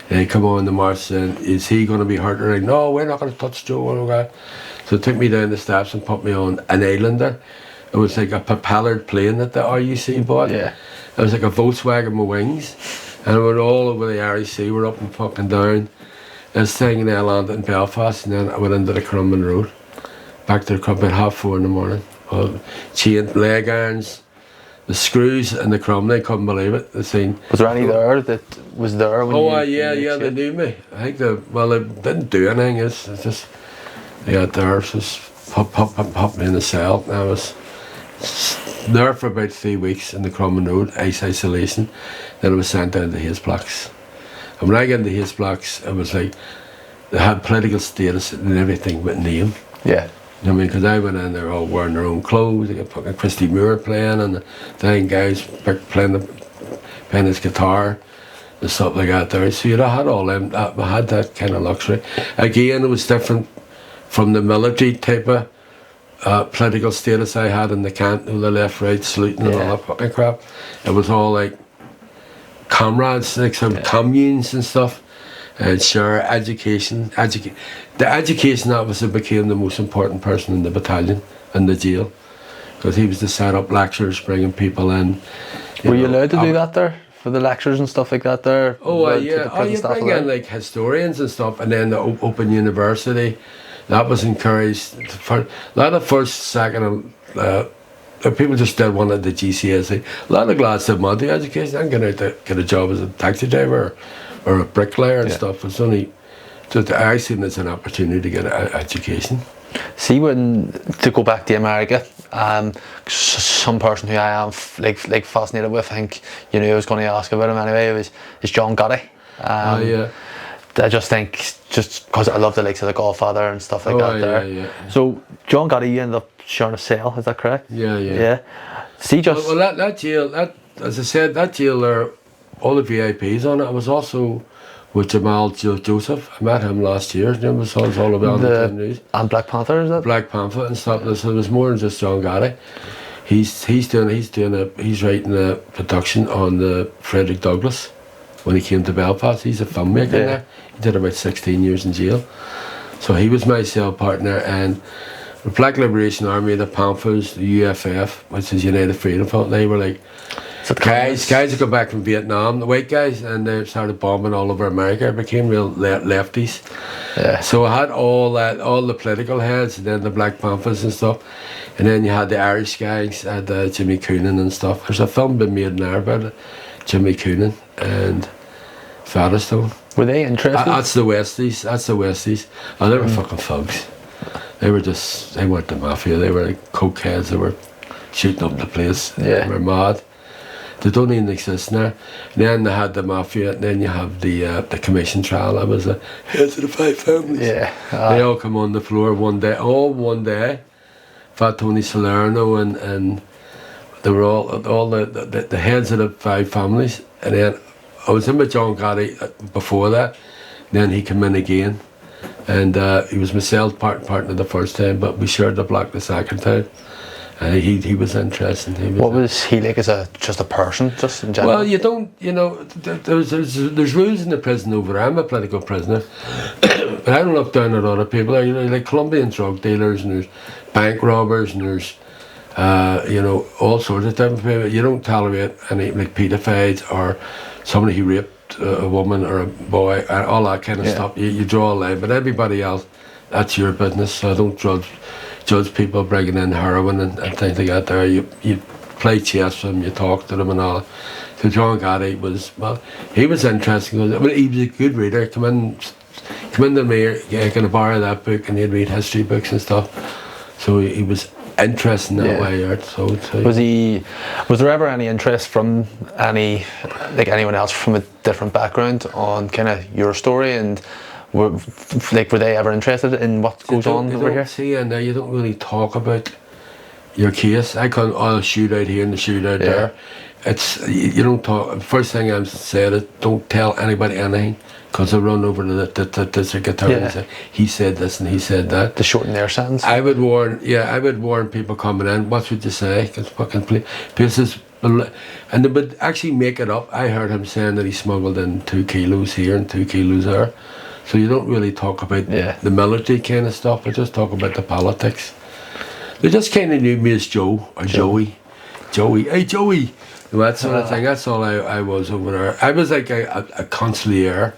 They come on the march saying, is he going to be hurt? Or like, no, we're not going to touch Joe. So it took me down the steps and put me on an Islander. It was like a propellered plane that the RUC bought. Yeah. It was like a Volkswagen with wings. And we were all over the Irish Sea. We're up and fucking down. This thing, and then I landed in Belfast, and then I went into the Crumlin Road. Back to the Crumlin at 4:30 in the morning. Chain, leg irons, the screws in the Crumlin, I couldn't believe it. The scene. Was there any there that was there when they knew me. I think they didn't do anything. It's just, they got there, just pop me in the cell. And I was there for about 3 weeks in the Crumlin Road, isolation. Then I was sent down to Hayes Blocks. And when I got into Hayes Blocks, it was like, they had political status and everything with name. Yeah. You know what I mean? Because I went in there all wearing their own clothes. They got fucking Christy Moore playing, and the thing guys playing his guitar and stuff like that there. So I had all them. I had that kind of luxury. Again, it was different from the military type of political status I had in the camp, the left, right, saluting and all that fucking crap. It was all like comrades, like some communes and stuff. And share education. The education officer became the most important person in the battalion, in the jail, because he was to set up lectures, bringing people in. Were you allowed to do that there for the lectures and stuff like that there? You bring in like historians and stuff, and then the Open University, that was encouraged. For a lot of first, second, people just did one at the GCSE. A lot of lads did multi education. I'm going to get a job as a taxi driver or a bricklayer and stuff. It's only, just I seen it as an opportunity to get an education. See, to go back to America, some person who I am like fascinated with, I think I was going to ask about him anyway, is John Gotti. I just think, just because I love the likes of The Godfather and stuff like that there. So John Gotti, you ended up sharing a cell, is that correct? Yeah. See, just that jail, as I said, that jail there, all the VIPs on it. I was also with Jamal Joseph. I met him last year. It was all about the news. And Black Panther, is that? Black Panther and stuff. So it was more than just John Gotti. He's writing a production on the Frederick Douglass when he came to Belfast. He's a filmmaker there. He did about 16 years in jail. So he was my cell partner, and the Black Liberation Army, the Panthers, the UFF, which is United Freedom Front, they were like guys that got back from Vietnam, the white guys, and they started bombing all over America. It became real lefties. Yeah. So I had all the political heads, and then the Black Panthers and stuff, and then you had the Irish guys, had Jimmy Coonan and stuff. There's a film been made now about it, Jimmy Coonan and Featherstone. Were they interested? That's the Westies. Oh, they were fucking thugs. They weren't the mafia. They were like cokeheads. They were shooting up the place. Yeah. They were mad. They don't even exist now. And then they had the mafia, and then you have the commission trial. I was the heads of the 5 families. Yeah. They all come on the floor one day. Fat Tony Salerno and they were all the heads of the 5 families. And then I was in with John Gotti before that. Then he came in again. And he was my cell partner the first time, but we shared the block the second time. He was interesting. What was he like as just a person, just in general? Well, there's rules in the prison over there. I'm a political prisoner. But I don't look down at other people. Like Colombian drug dealers, and there's bank robbers, and there's all sorts of different people. You don't tolerate any like pedophiles or somebody who raped a woman or a boy, all that kind of stuff. You draw a line, but everybody else, that's your business. So I don't judge people bringing in heroin and things like that there. You play chess with them, you talk to them and all. So John Gotti he was interesting. He was a good reader. Come in to me, can I borrow that book? And he'd read history books and stuff. So he was interesting that way. Was there ever any interest from anyone else from a different background on kind of your story, and were they ever interested in what goes on over here? See, and you don't really talk about your case. I call it shootout here and the shootout there. It's you don't talk. First thing I'm saying is don't tell anybody anything, because I run over to the district attorney and say he said this and he said that. To shorten their sentence. I would warn people coming in. What would you say? Because fucking places. And they would actually make it up. I heard him saying that he smuggled in 2 kilos here and 2 kilos there. So you don't really talk about the military kind of stuff. I just talk about the politics. They just kind of knew me as Joe or Joey. Hey Joey, that sort of thing. That's all I was over there. I was like a consigliere.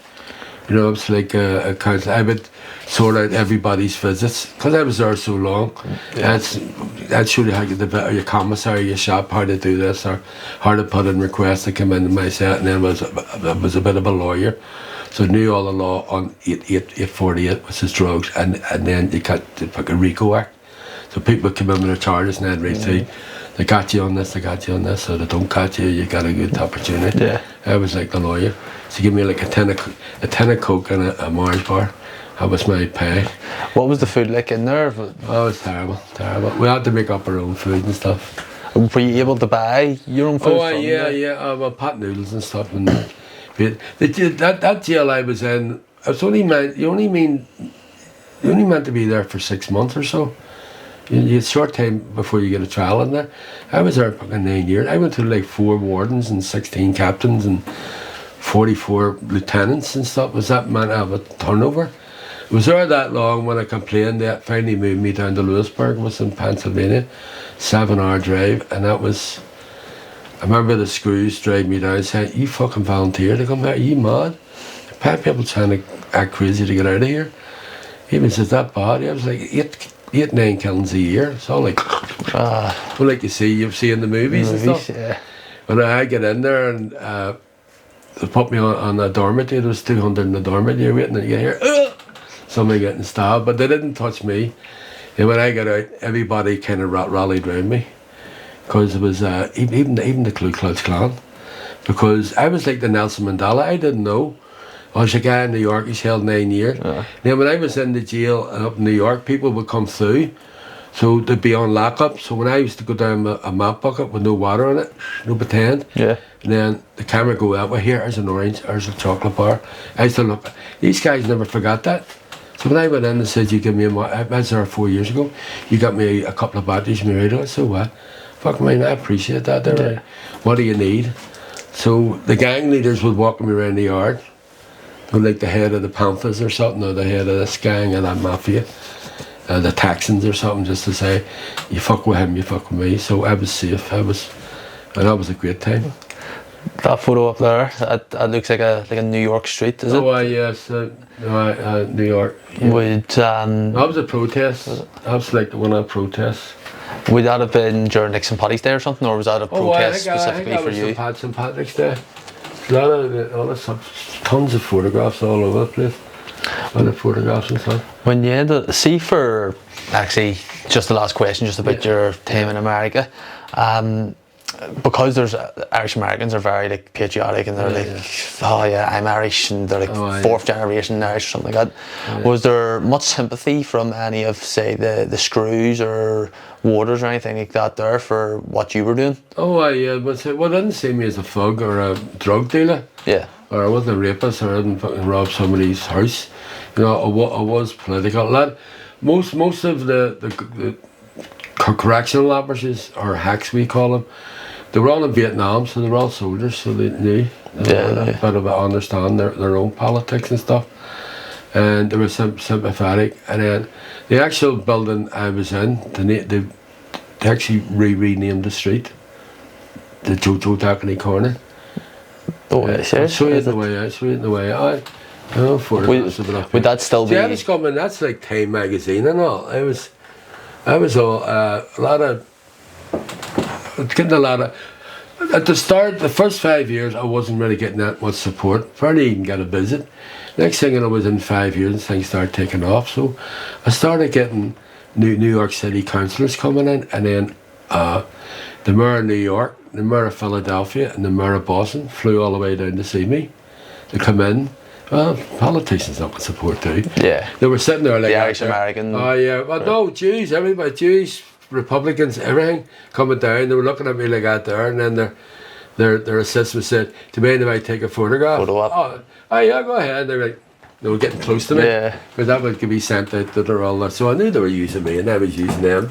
You know, I was like a counselor. I would sort out everybody's visits because I was there so long. That showed you how you develop your commissary, your shop, how to do this, or how to put in requests to come into my set. And then I was a bit of a lawyer, so I knew all the law on 848, which is drugs, and then you got the fucking RICO Act. So people would come in with their charges and then say, they got you on this, so they don't catch you, you got a good opportunity. Yeah. I was like the lawyer. So give me like a tin of Coke and a Mars bar. That was my pay. What was the food like in there? Oh, it was terrible. We had to make up our own food and stuff. Were you able to buy your own food? Well, pot noodles and stuff. And that jail I was in, I was only meant to be there for 6 months or so. You had short time before you get a trial in there. I was there for 9 years. I went through like 4 wardens and 16 captains and 44 lieutenants and stuff. Was that man of a turnover? I was there that long when I complained. They finally moved me down to Lewisburg. It was in Pennsylvania, 7-hour drive, and that was. I remember the screws drove me down saying, "You fucking volunteer to come here? Are you mad? People trying to act crazy to get out of here." Even says that bad. I was like 8-9 killings a year. It's all like, well, like you see in the movies and stuff. Yeah. When I get in there and they put me on a dormitory, there was 200 in the dormitory waiting, and you hear somebody getting stabbed, but they didn't touch me. And when I got out, everybody kind of rallied around me, because it was even the Ku Klux Klan, because I was like the Nelson Mandela. I didn't know. I was a guy in New York, he's held 9 years. Now when I was in the jail up in New York, people would come through, so they'd be on lockup. So when I used to go down a mop bucket with no water in it, no pretend, and then the camera go out, well here's an orange, here's a chocolate bar. I used to look, these guys never forgot that. So when I went in and said, you give me I was there 4 years ago, you got me a couple of batteries, my radio, so what? Fuck man, I appreciate that. Right. What do you need? So the gang leaders would walk me around the yard, like the head of the Panthers or something, or the head of this gang or that mafia, the Texans or something, just to say, you fuck with him, you fuck with me. So I was safe. And that was a great time. That photo up there, that looks like a New York street, is it? Oh yes, New York. Yeah. That was a protest. That was like one of the protests. Would that have been during like St. Paddy's Day or something, or was that a protest specifically for you? St. Patrick's Day. A lot of stuff, tons of photographs all over the place. A lot of photographs and stuff. When you ended, see, for actually just the last question, just about your time in America, because there's Irish Americans are very like patriotic, and they're oh yeah, I'm Irish, and they're like fourth generation Irish or something like that. Was there much sympathy from any of, say, the Screws or Waters or anything like that there for what you were doing? Oh yeah, but they didn't see me as a thug or a drug dealer. Yeah. Or I wasn't a rapist, or I didn't fucking rob somebody's house. You know, I was political. Most of the correctional officers, or hacks we call them, they were all in Vietnam, so they were all soldiers, so they knew a bit of understand their own politics and stuff. And they were sympathetic. And then the actual building I was in, they actually renamed the street, the Joe Doherty corner. Oh, serious? Show you the way out. Oh, photographs of it up. Would that still be? I was coming. That's like Time magazine and all. I was all a lot of. Getting a lot of. At the start, the first 5 years, I wasn't really getting that much support. Barely even got a visit. Next thing you know, within 5 years, things started taking off. So I started getting New York City councillors coming in, and then the mayor of New York, the mayor of Philadelphia, and the mayor of Boston flew all the way down to see me. They come in. Well, politicians don't get support too. Yeah. They were sitting there like the Irish American. Oh yeah. Well, no, Jews, everybody, Jews, Republicans, everything coming down. They were looking at me like that there, and then their assistant said, "Do you mind if I take a photograph?" Photo up. Oh yeah, go ahead. They were like, they were getting close to me. Yeah. Because that would be sent out to their all there. So I knew they were using me, and I was using them.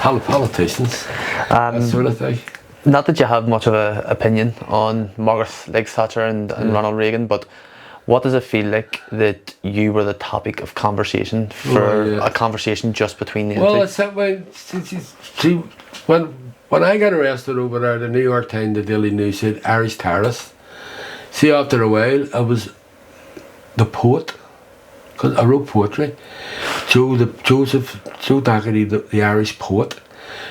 Politicians, that sort of thing. Not that you have much of an opinion on Margaret Thatcher and Ronald Reagan, but What does it feel like that you were the topic of conversation for a conversation just between the Well, two? it's that way. See, when I got arrested over there, the New York Times, the Daily News said Irish terrorist. See, after a while, I was the poet, because I wrote poetry. Joe Doherty, the Irish poet.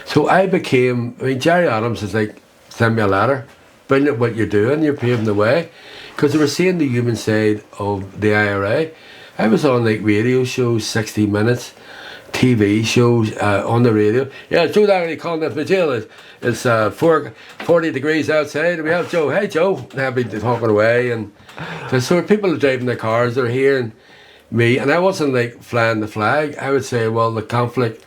So I became. I mean, Jerry Adams is like, send me a letter. Brilliant what you're doing. You're paving the way. Because they were seeing the human side of the IRA. I was on like radio shows, 60 Minutes, TV shows on the radio. Yeah, Joe Doherty calling it for jail. It's 40 degrees outside. We have Joe. Hey, Joe. And I've been talking away. And so people are driving their cars. They're hearing me. And I wasn't like flying the flag. I would say, well, the conflict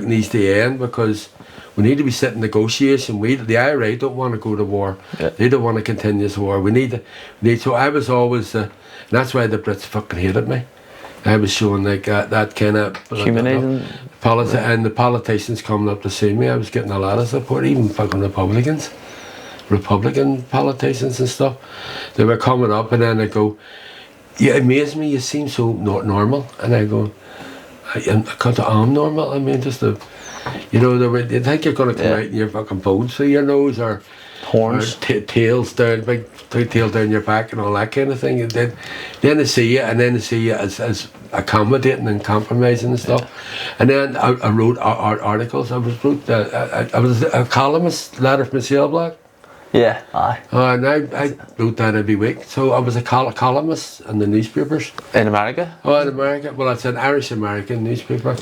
needs to end because we need to be sitting negotiation. The IRA don't want to go to war. Yeah. They don't want to continue this war. So I was always, and that's why the Brits fucking hated me. I was showing like that kind of humanism, and the politicians coming up to see me. I was getting a lot of support, even fucking Republican politicians and stuff. They were coming up, and then they go, "You amaze me. You seem so not normal." And I go, I'm normal. I mean, just a. You know, they think you're going to come out and your fucking bones through your nose or horns, or tails down, big tails down your back and all that kind of thing. And then they see you, and then they see you as accommodating and compromising and stuff. And then I wrote articles. I was a columnist, letter from Michelle Black. Yeah, aye. And I wrote that every week. So I was a columnist in the newspapers. In America? Oh, in America. Well, it's an Irish-American newspaper.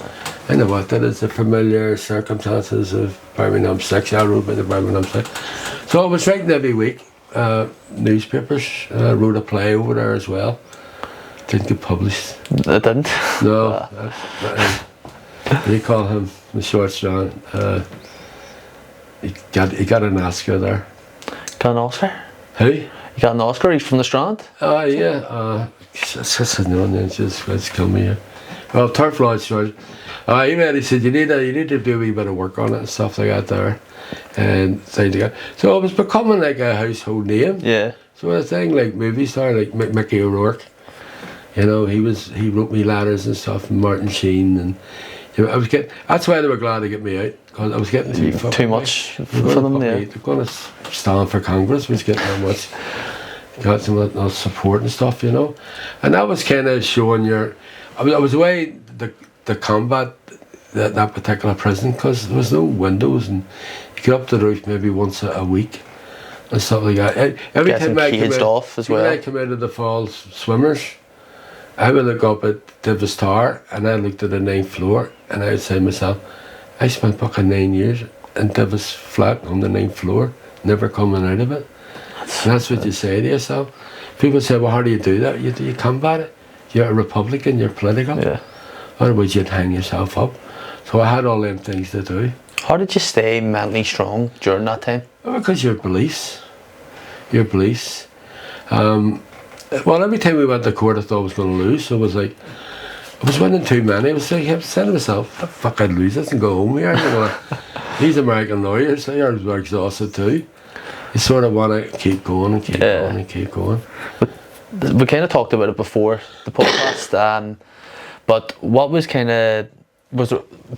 I know what that is, the familiar circumstances of Birmingham 6. I wrote about the Birmingham 6. So I was writing every week, newspapers. I wrote a play over there as well. Didn't get published. It didn't? No. They call him the short John. He got an Oscar there. Got an Oscar? Who? You got an Oscar? He's from the Strand? Oh, yeah. It's just a known name, just come here. Well, Turf Lodge George. He said you need to do a wee bit of work on it and stuff like that there. And so it was becoming like a household name. Yeah. So a thing like movie star, like Mickey O'Rourke. You know, he wrote me letters and stuff, and Martin Sheen, and you know, that's why they were glad to get me out, because I was getting too much for them. Yeah. They're going to stand for Congress. Was getting that much, got some support and stuff, you know, and that was kind of showing I was away the combat that particular prison, because there was no windows and you get up to the roof maybe once a week and stuff like that. Every time I come out of the Falls Swimmers, I would look up at Divis Tower and I looked at the 9th floor and I would say to myself, I spent fucking 9 years in Divis flat on the 9th floor, never coming out of it. And that's what you say to yourself. People say, well, how do you do that? You combat it. You're a Republican, you're political. Yeah. Otherwise you'd hang yourself up. So I had all them things to do. How did you stay mentally strong during that time? Well, because you're police. You're police. Well, every time we went to court I thought I was going to lose, so it was like, I was winning too many. I was saying to myself, fuck, I'd lose this and go home here. You know, these American lawyers, they are exhausted too. You sort of want to keep going and keep going and keep going. But we kind of talked about it before the podcast, but what was there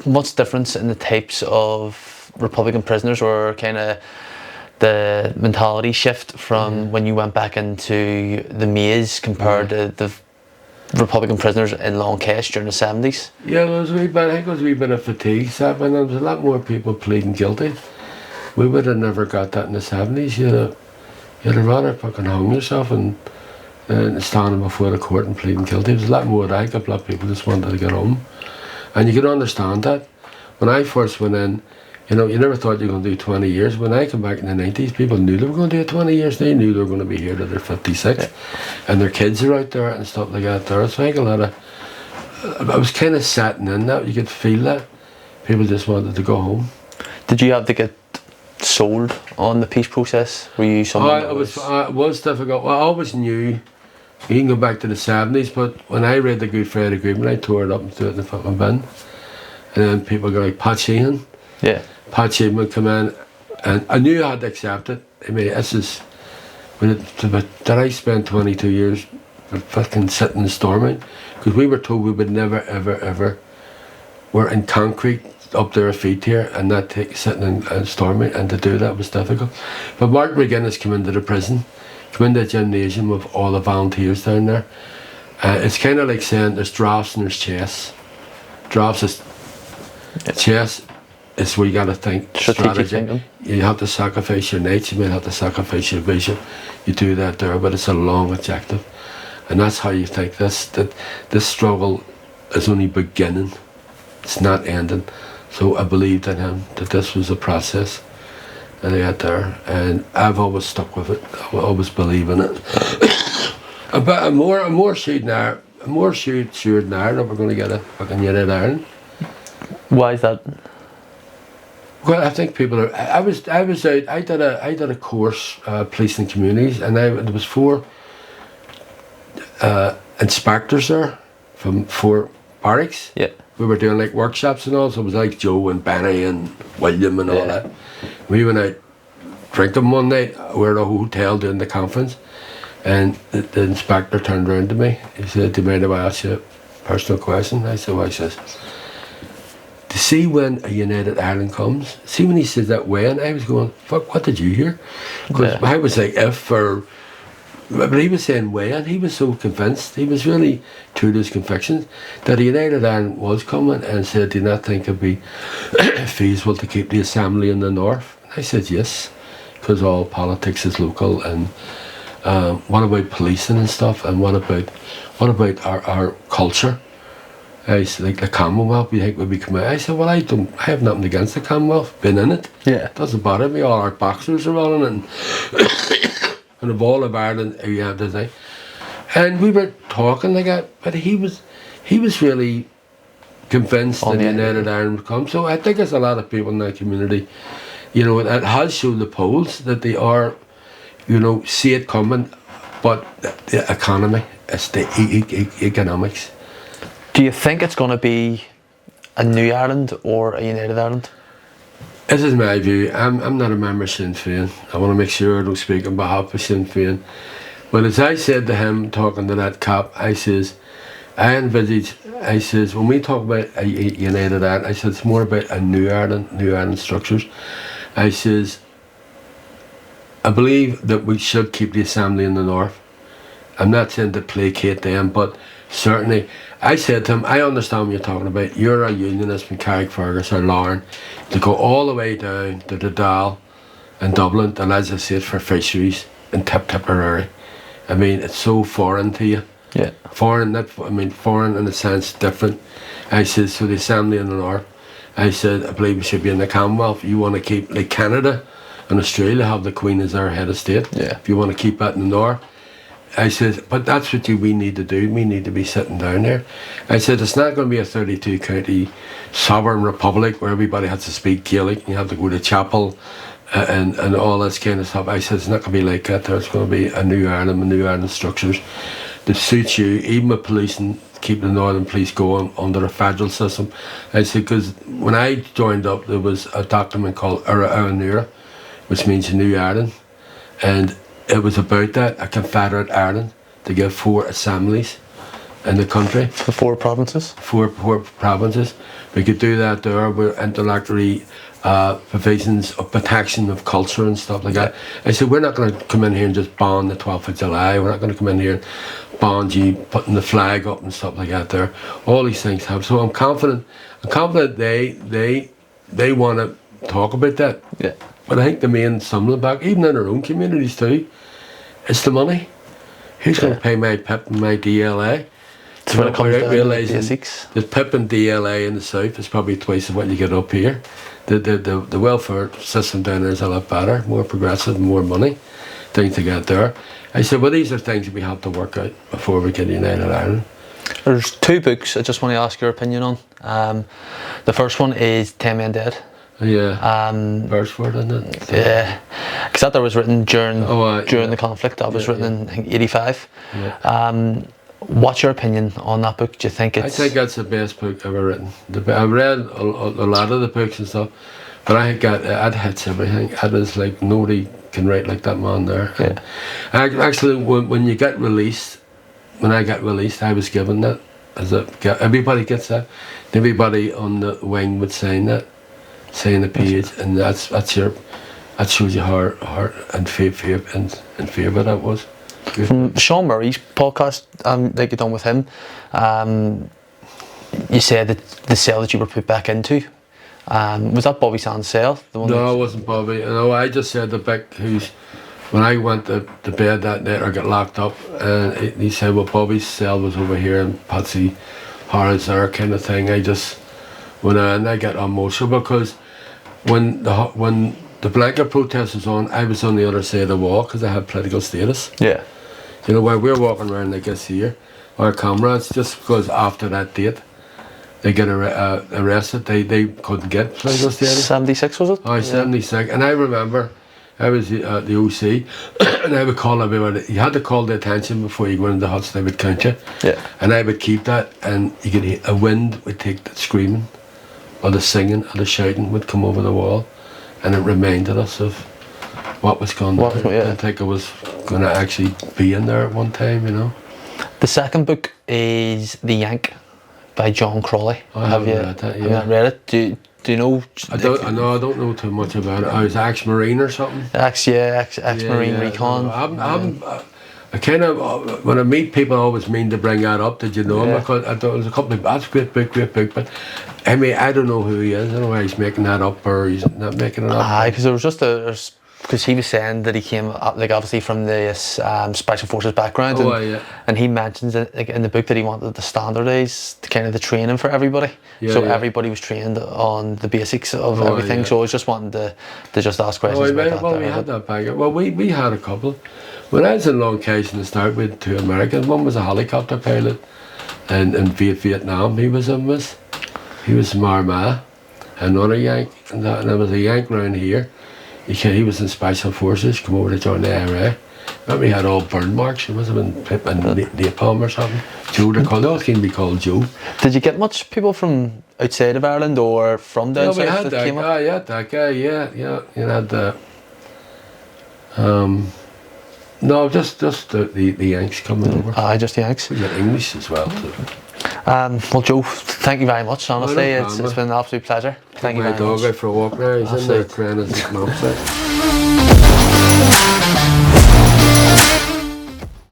much difference in the types of Republican prisoners, or kind of the mentality shift from when you went back into the maze compared to the Republican prisoners in Long Case during the 70s? Yeah, there was I think there was a wee bit of fatigue happening. There was a lot more people pleading guilty. We would have never got that in the 70s. You'd have rather fucking hung yourself and standing before the court and pleading guilty. There was a lot more that. A lot of people just wanted to get home. And you can understand that. When I first went in, you know, you never thought you were going to do 20 years. When I came back in the 90s, people knew they were going to do 20 years. They knew they were going to be here till they're 56. And their kids are out there and stuff like that there. So I think I was kind of setting in that. You could feel that. People just wanted to go home. Did you have to get sold on the peace process? Were you someone it was difficult. Well, I always knew. You can go back to the 70s, but when I read the Good Friday Agreement, I tore it up and threw it in the fucking bin. And then people go like, Pat Sheehan. Yeah. Pat Sheehan would come in, and I knew I had to accept it. I mean, Did I spend 22 years fucking sitting and storming? Because we were told we would never, ever, ever. We're in concrete up to our feet here and not sitting and storming, and to do that was difficult. But Martin McGuinness came into the prison, came into the gymnasium with all the volunteers down there. It's kind of like saying there's drafts and there's chess. Drafts is chess is where you got to think strategy. Thinking. You have to sacrifice your knights, you may have to sacrifice your vision. You do that there, but it's a long objective. And that's how you think that this struggle is only beginning. It's not ending. So I believed in him that this was a process that I got there, and I've always stuck with it. I always believe in it. But I'm more sure now that we're going to get a fucking United Ireland. Why is that? Well, I think people are. I was out. I did a course, police and communities, and there was 4 inspectors there from 4 barracks. Yeah. We were doing like workshops and all, so it was like Joe and Benny and William and all that. We went out drinking one night. We were at a hotel doing the conference, and the inspector turned around to me. He said, "Do you mind if I ask you a personal question?" I said, "Why?" He says, "To see when a United Ireland comes." See, when he said that when, I was going, "Fuck, what did you hear?" Because I was like, if or... But he was saying when. He was so convinced. He was really true to his convictions that the United Ireland was coming, and said, "Do you not think it'd be feasible to keep the assembly in the north?" And I said yes, because all politics is local. And what about policing and stuff? And what about our culture? I said, like the Commonwealth, you think would be coming? I said, well, I have nothing against the Commonwealth. Been in it. Yeah. It doesn't bother me. All our boxers are on it, and of all of Ireland, you have this thing. And we were talking like that, but he was really convinced that United Ireland would come. So I think there's a lot of people in that community, you know, it has shown the polls that they are, you know, see it coming, but the economy, it's the economics. Do you think it's going to be a new Ireland or a United Ireland? This is my view. I'm not a member of Sinn Féin. I want to make sure I don't speak on behalf of Sinn Féin. But as I said to him, talking to that cop, I says, when we talk about a United Ireland, I said, it's more about a new Ireland structures. I says, I believe that we should keep the assembly in the north. I'm not saying to placate them, but certainly, I said to him, I understand what you're talking about. You're a unionist from Carrickfergus or Larne, to go all the way down to the Dáil in Dublin, and as I said, for fisheries in Tipperary. I mean, it's so foreign to you. Yeah. Foreign in a sense, different. I said, so the assembly in the north. I said, I believe we should be in the Commonwealth. You want to keep, like Canada and Australia have the Queen as their head of state. Yeah. If you want to keep that in the north. I said, but that's what we need to do. We need to be sitting down there. I said, it's not going to be a 32 county sovereign republic where everybody has to speak Gaelic and you have to go to chapel and all this kind of stuff. I said, it's not going to be like that. There's going to be a new Ireland structures that suits you, even with police and keeping the Northern Police going under a federal system. I said, because when I joined up, there was a document called Ura, which means New Ireland. And it was about that, a Confederate Ireland, to give 4 assemblies in the country. The 4 provinces? 4 provinces. We could do that there with intellectually provisions of protection of culture and stuff like that. I said, we're not going to come in here and just ban the 12th of July. We're not going to come in here and ban you putting the flag up and stuff like that there. All these things have. So I'm confident they want to talk about that. Yeah. But I think the main stumbling block, even in our own communities too, is the money. Who's going to pay my PIP and my DLA? So when it comes down to the realising basics. the PIP and DLA in the south is probably twice of what you get up here. The welfare system down there is a lot better, more progressive, more money, things to get there. I said, well, these are things that we have to work out before we get United Ireland. There's 2 books I just want to ask your opinion on. The first one is 10 Men Dead. Yeah. Birchford, isn't it? So, yeah. Because that was written during the conflict. That was written in, I think, 85. Yeah. What's your opinion on that book? Do you think it's... I think that's the best book ever written. I've read a lot of the books and stuff, but I think it hits everything. It is like nobody can write like that man there. Yeah. Actually, when you get released, when I got released, I was given that. Everybody gets that. Everybody on the wing would sign that, sign the page, and that shows you how in favour that was. From Sean Murray's podcast, like you done with him, you said that the cell that you were put back into, was that Bobby Sands' cell? No, it wasn't Bobby. No, I just said the big when I went to bed that night, I got locked up, and he said, well, Bobby's cell was over here and Patsy Harrod's there, kind of thing. I just went in and I got emotional because when the blanket protest was on, I was on the other side of the wall because I had political status. Yeah. You know, while we're walking around like this here, our comrades, just because after that date, they get arrested, they couldn't get political status. 76 was it? Oh, 76. And I remember, I was the OC, and I would call everybody. You had to call the attention before you go into the huts, they would count you. Yeah. And I would keep that, and you could hear a wind would take the screaming, or the singing, or the shouting would come over the wall, and it reminded us of what was going on. I didn't think I was going to actually be in there at one time, you know. The second book is The Yank by John Crawley. Have you read that? Yeah. Have you read it? Do you know? I don't know too much about it. I was ex-Marine or something. Ex-Marine recon. I kind of, when I meet people, I always mean to bring that up. Did you know him? Because I thought it was a couple of, that's great book. But I mean, I don't know who he is. I don't know why he's making that up or he's not making it up. Because there was just because he was saying that he came up, like obviously from the special forces background, and he mentions it, like, in the book that he wanted to standardise kind of the training for everybody, everybody was trained on the basics of everything. So I was just wanting to just ask questions about that. Well, we had that back. Well, we had a couple. When I was in Long Case in the start, we had two Americans. One was a helicopter pilot in Vietnam. He was in this. He was Marma, another Yank, and there was a Yank round here. He was in Special Forces, come over to join the IRA. Remember he had all burn marks, he must have been napalm or something. Joe, they all can be called Joe. Did you get much people from outside of Ireland or from down south we had that came up? Yeah, that guy, yeah. You had the... no, just the Yanks coming over. Just the Yanks. We got English as well too. Well, Joe, thank you very much. Honestly, no it's been an absolute pleasure. Thank you very much. My dog out for a walk now. He's in there crying as his mum said.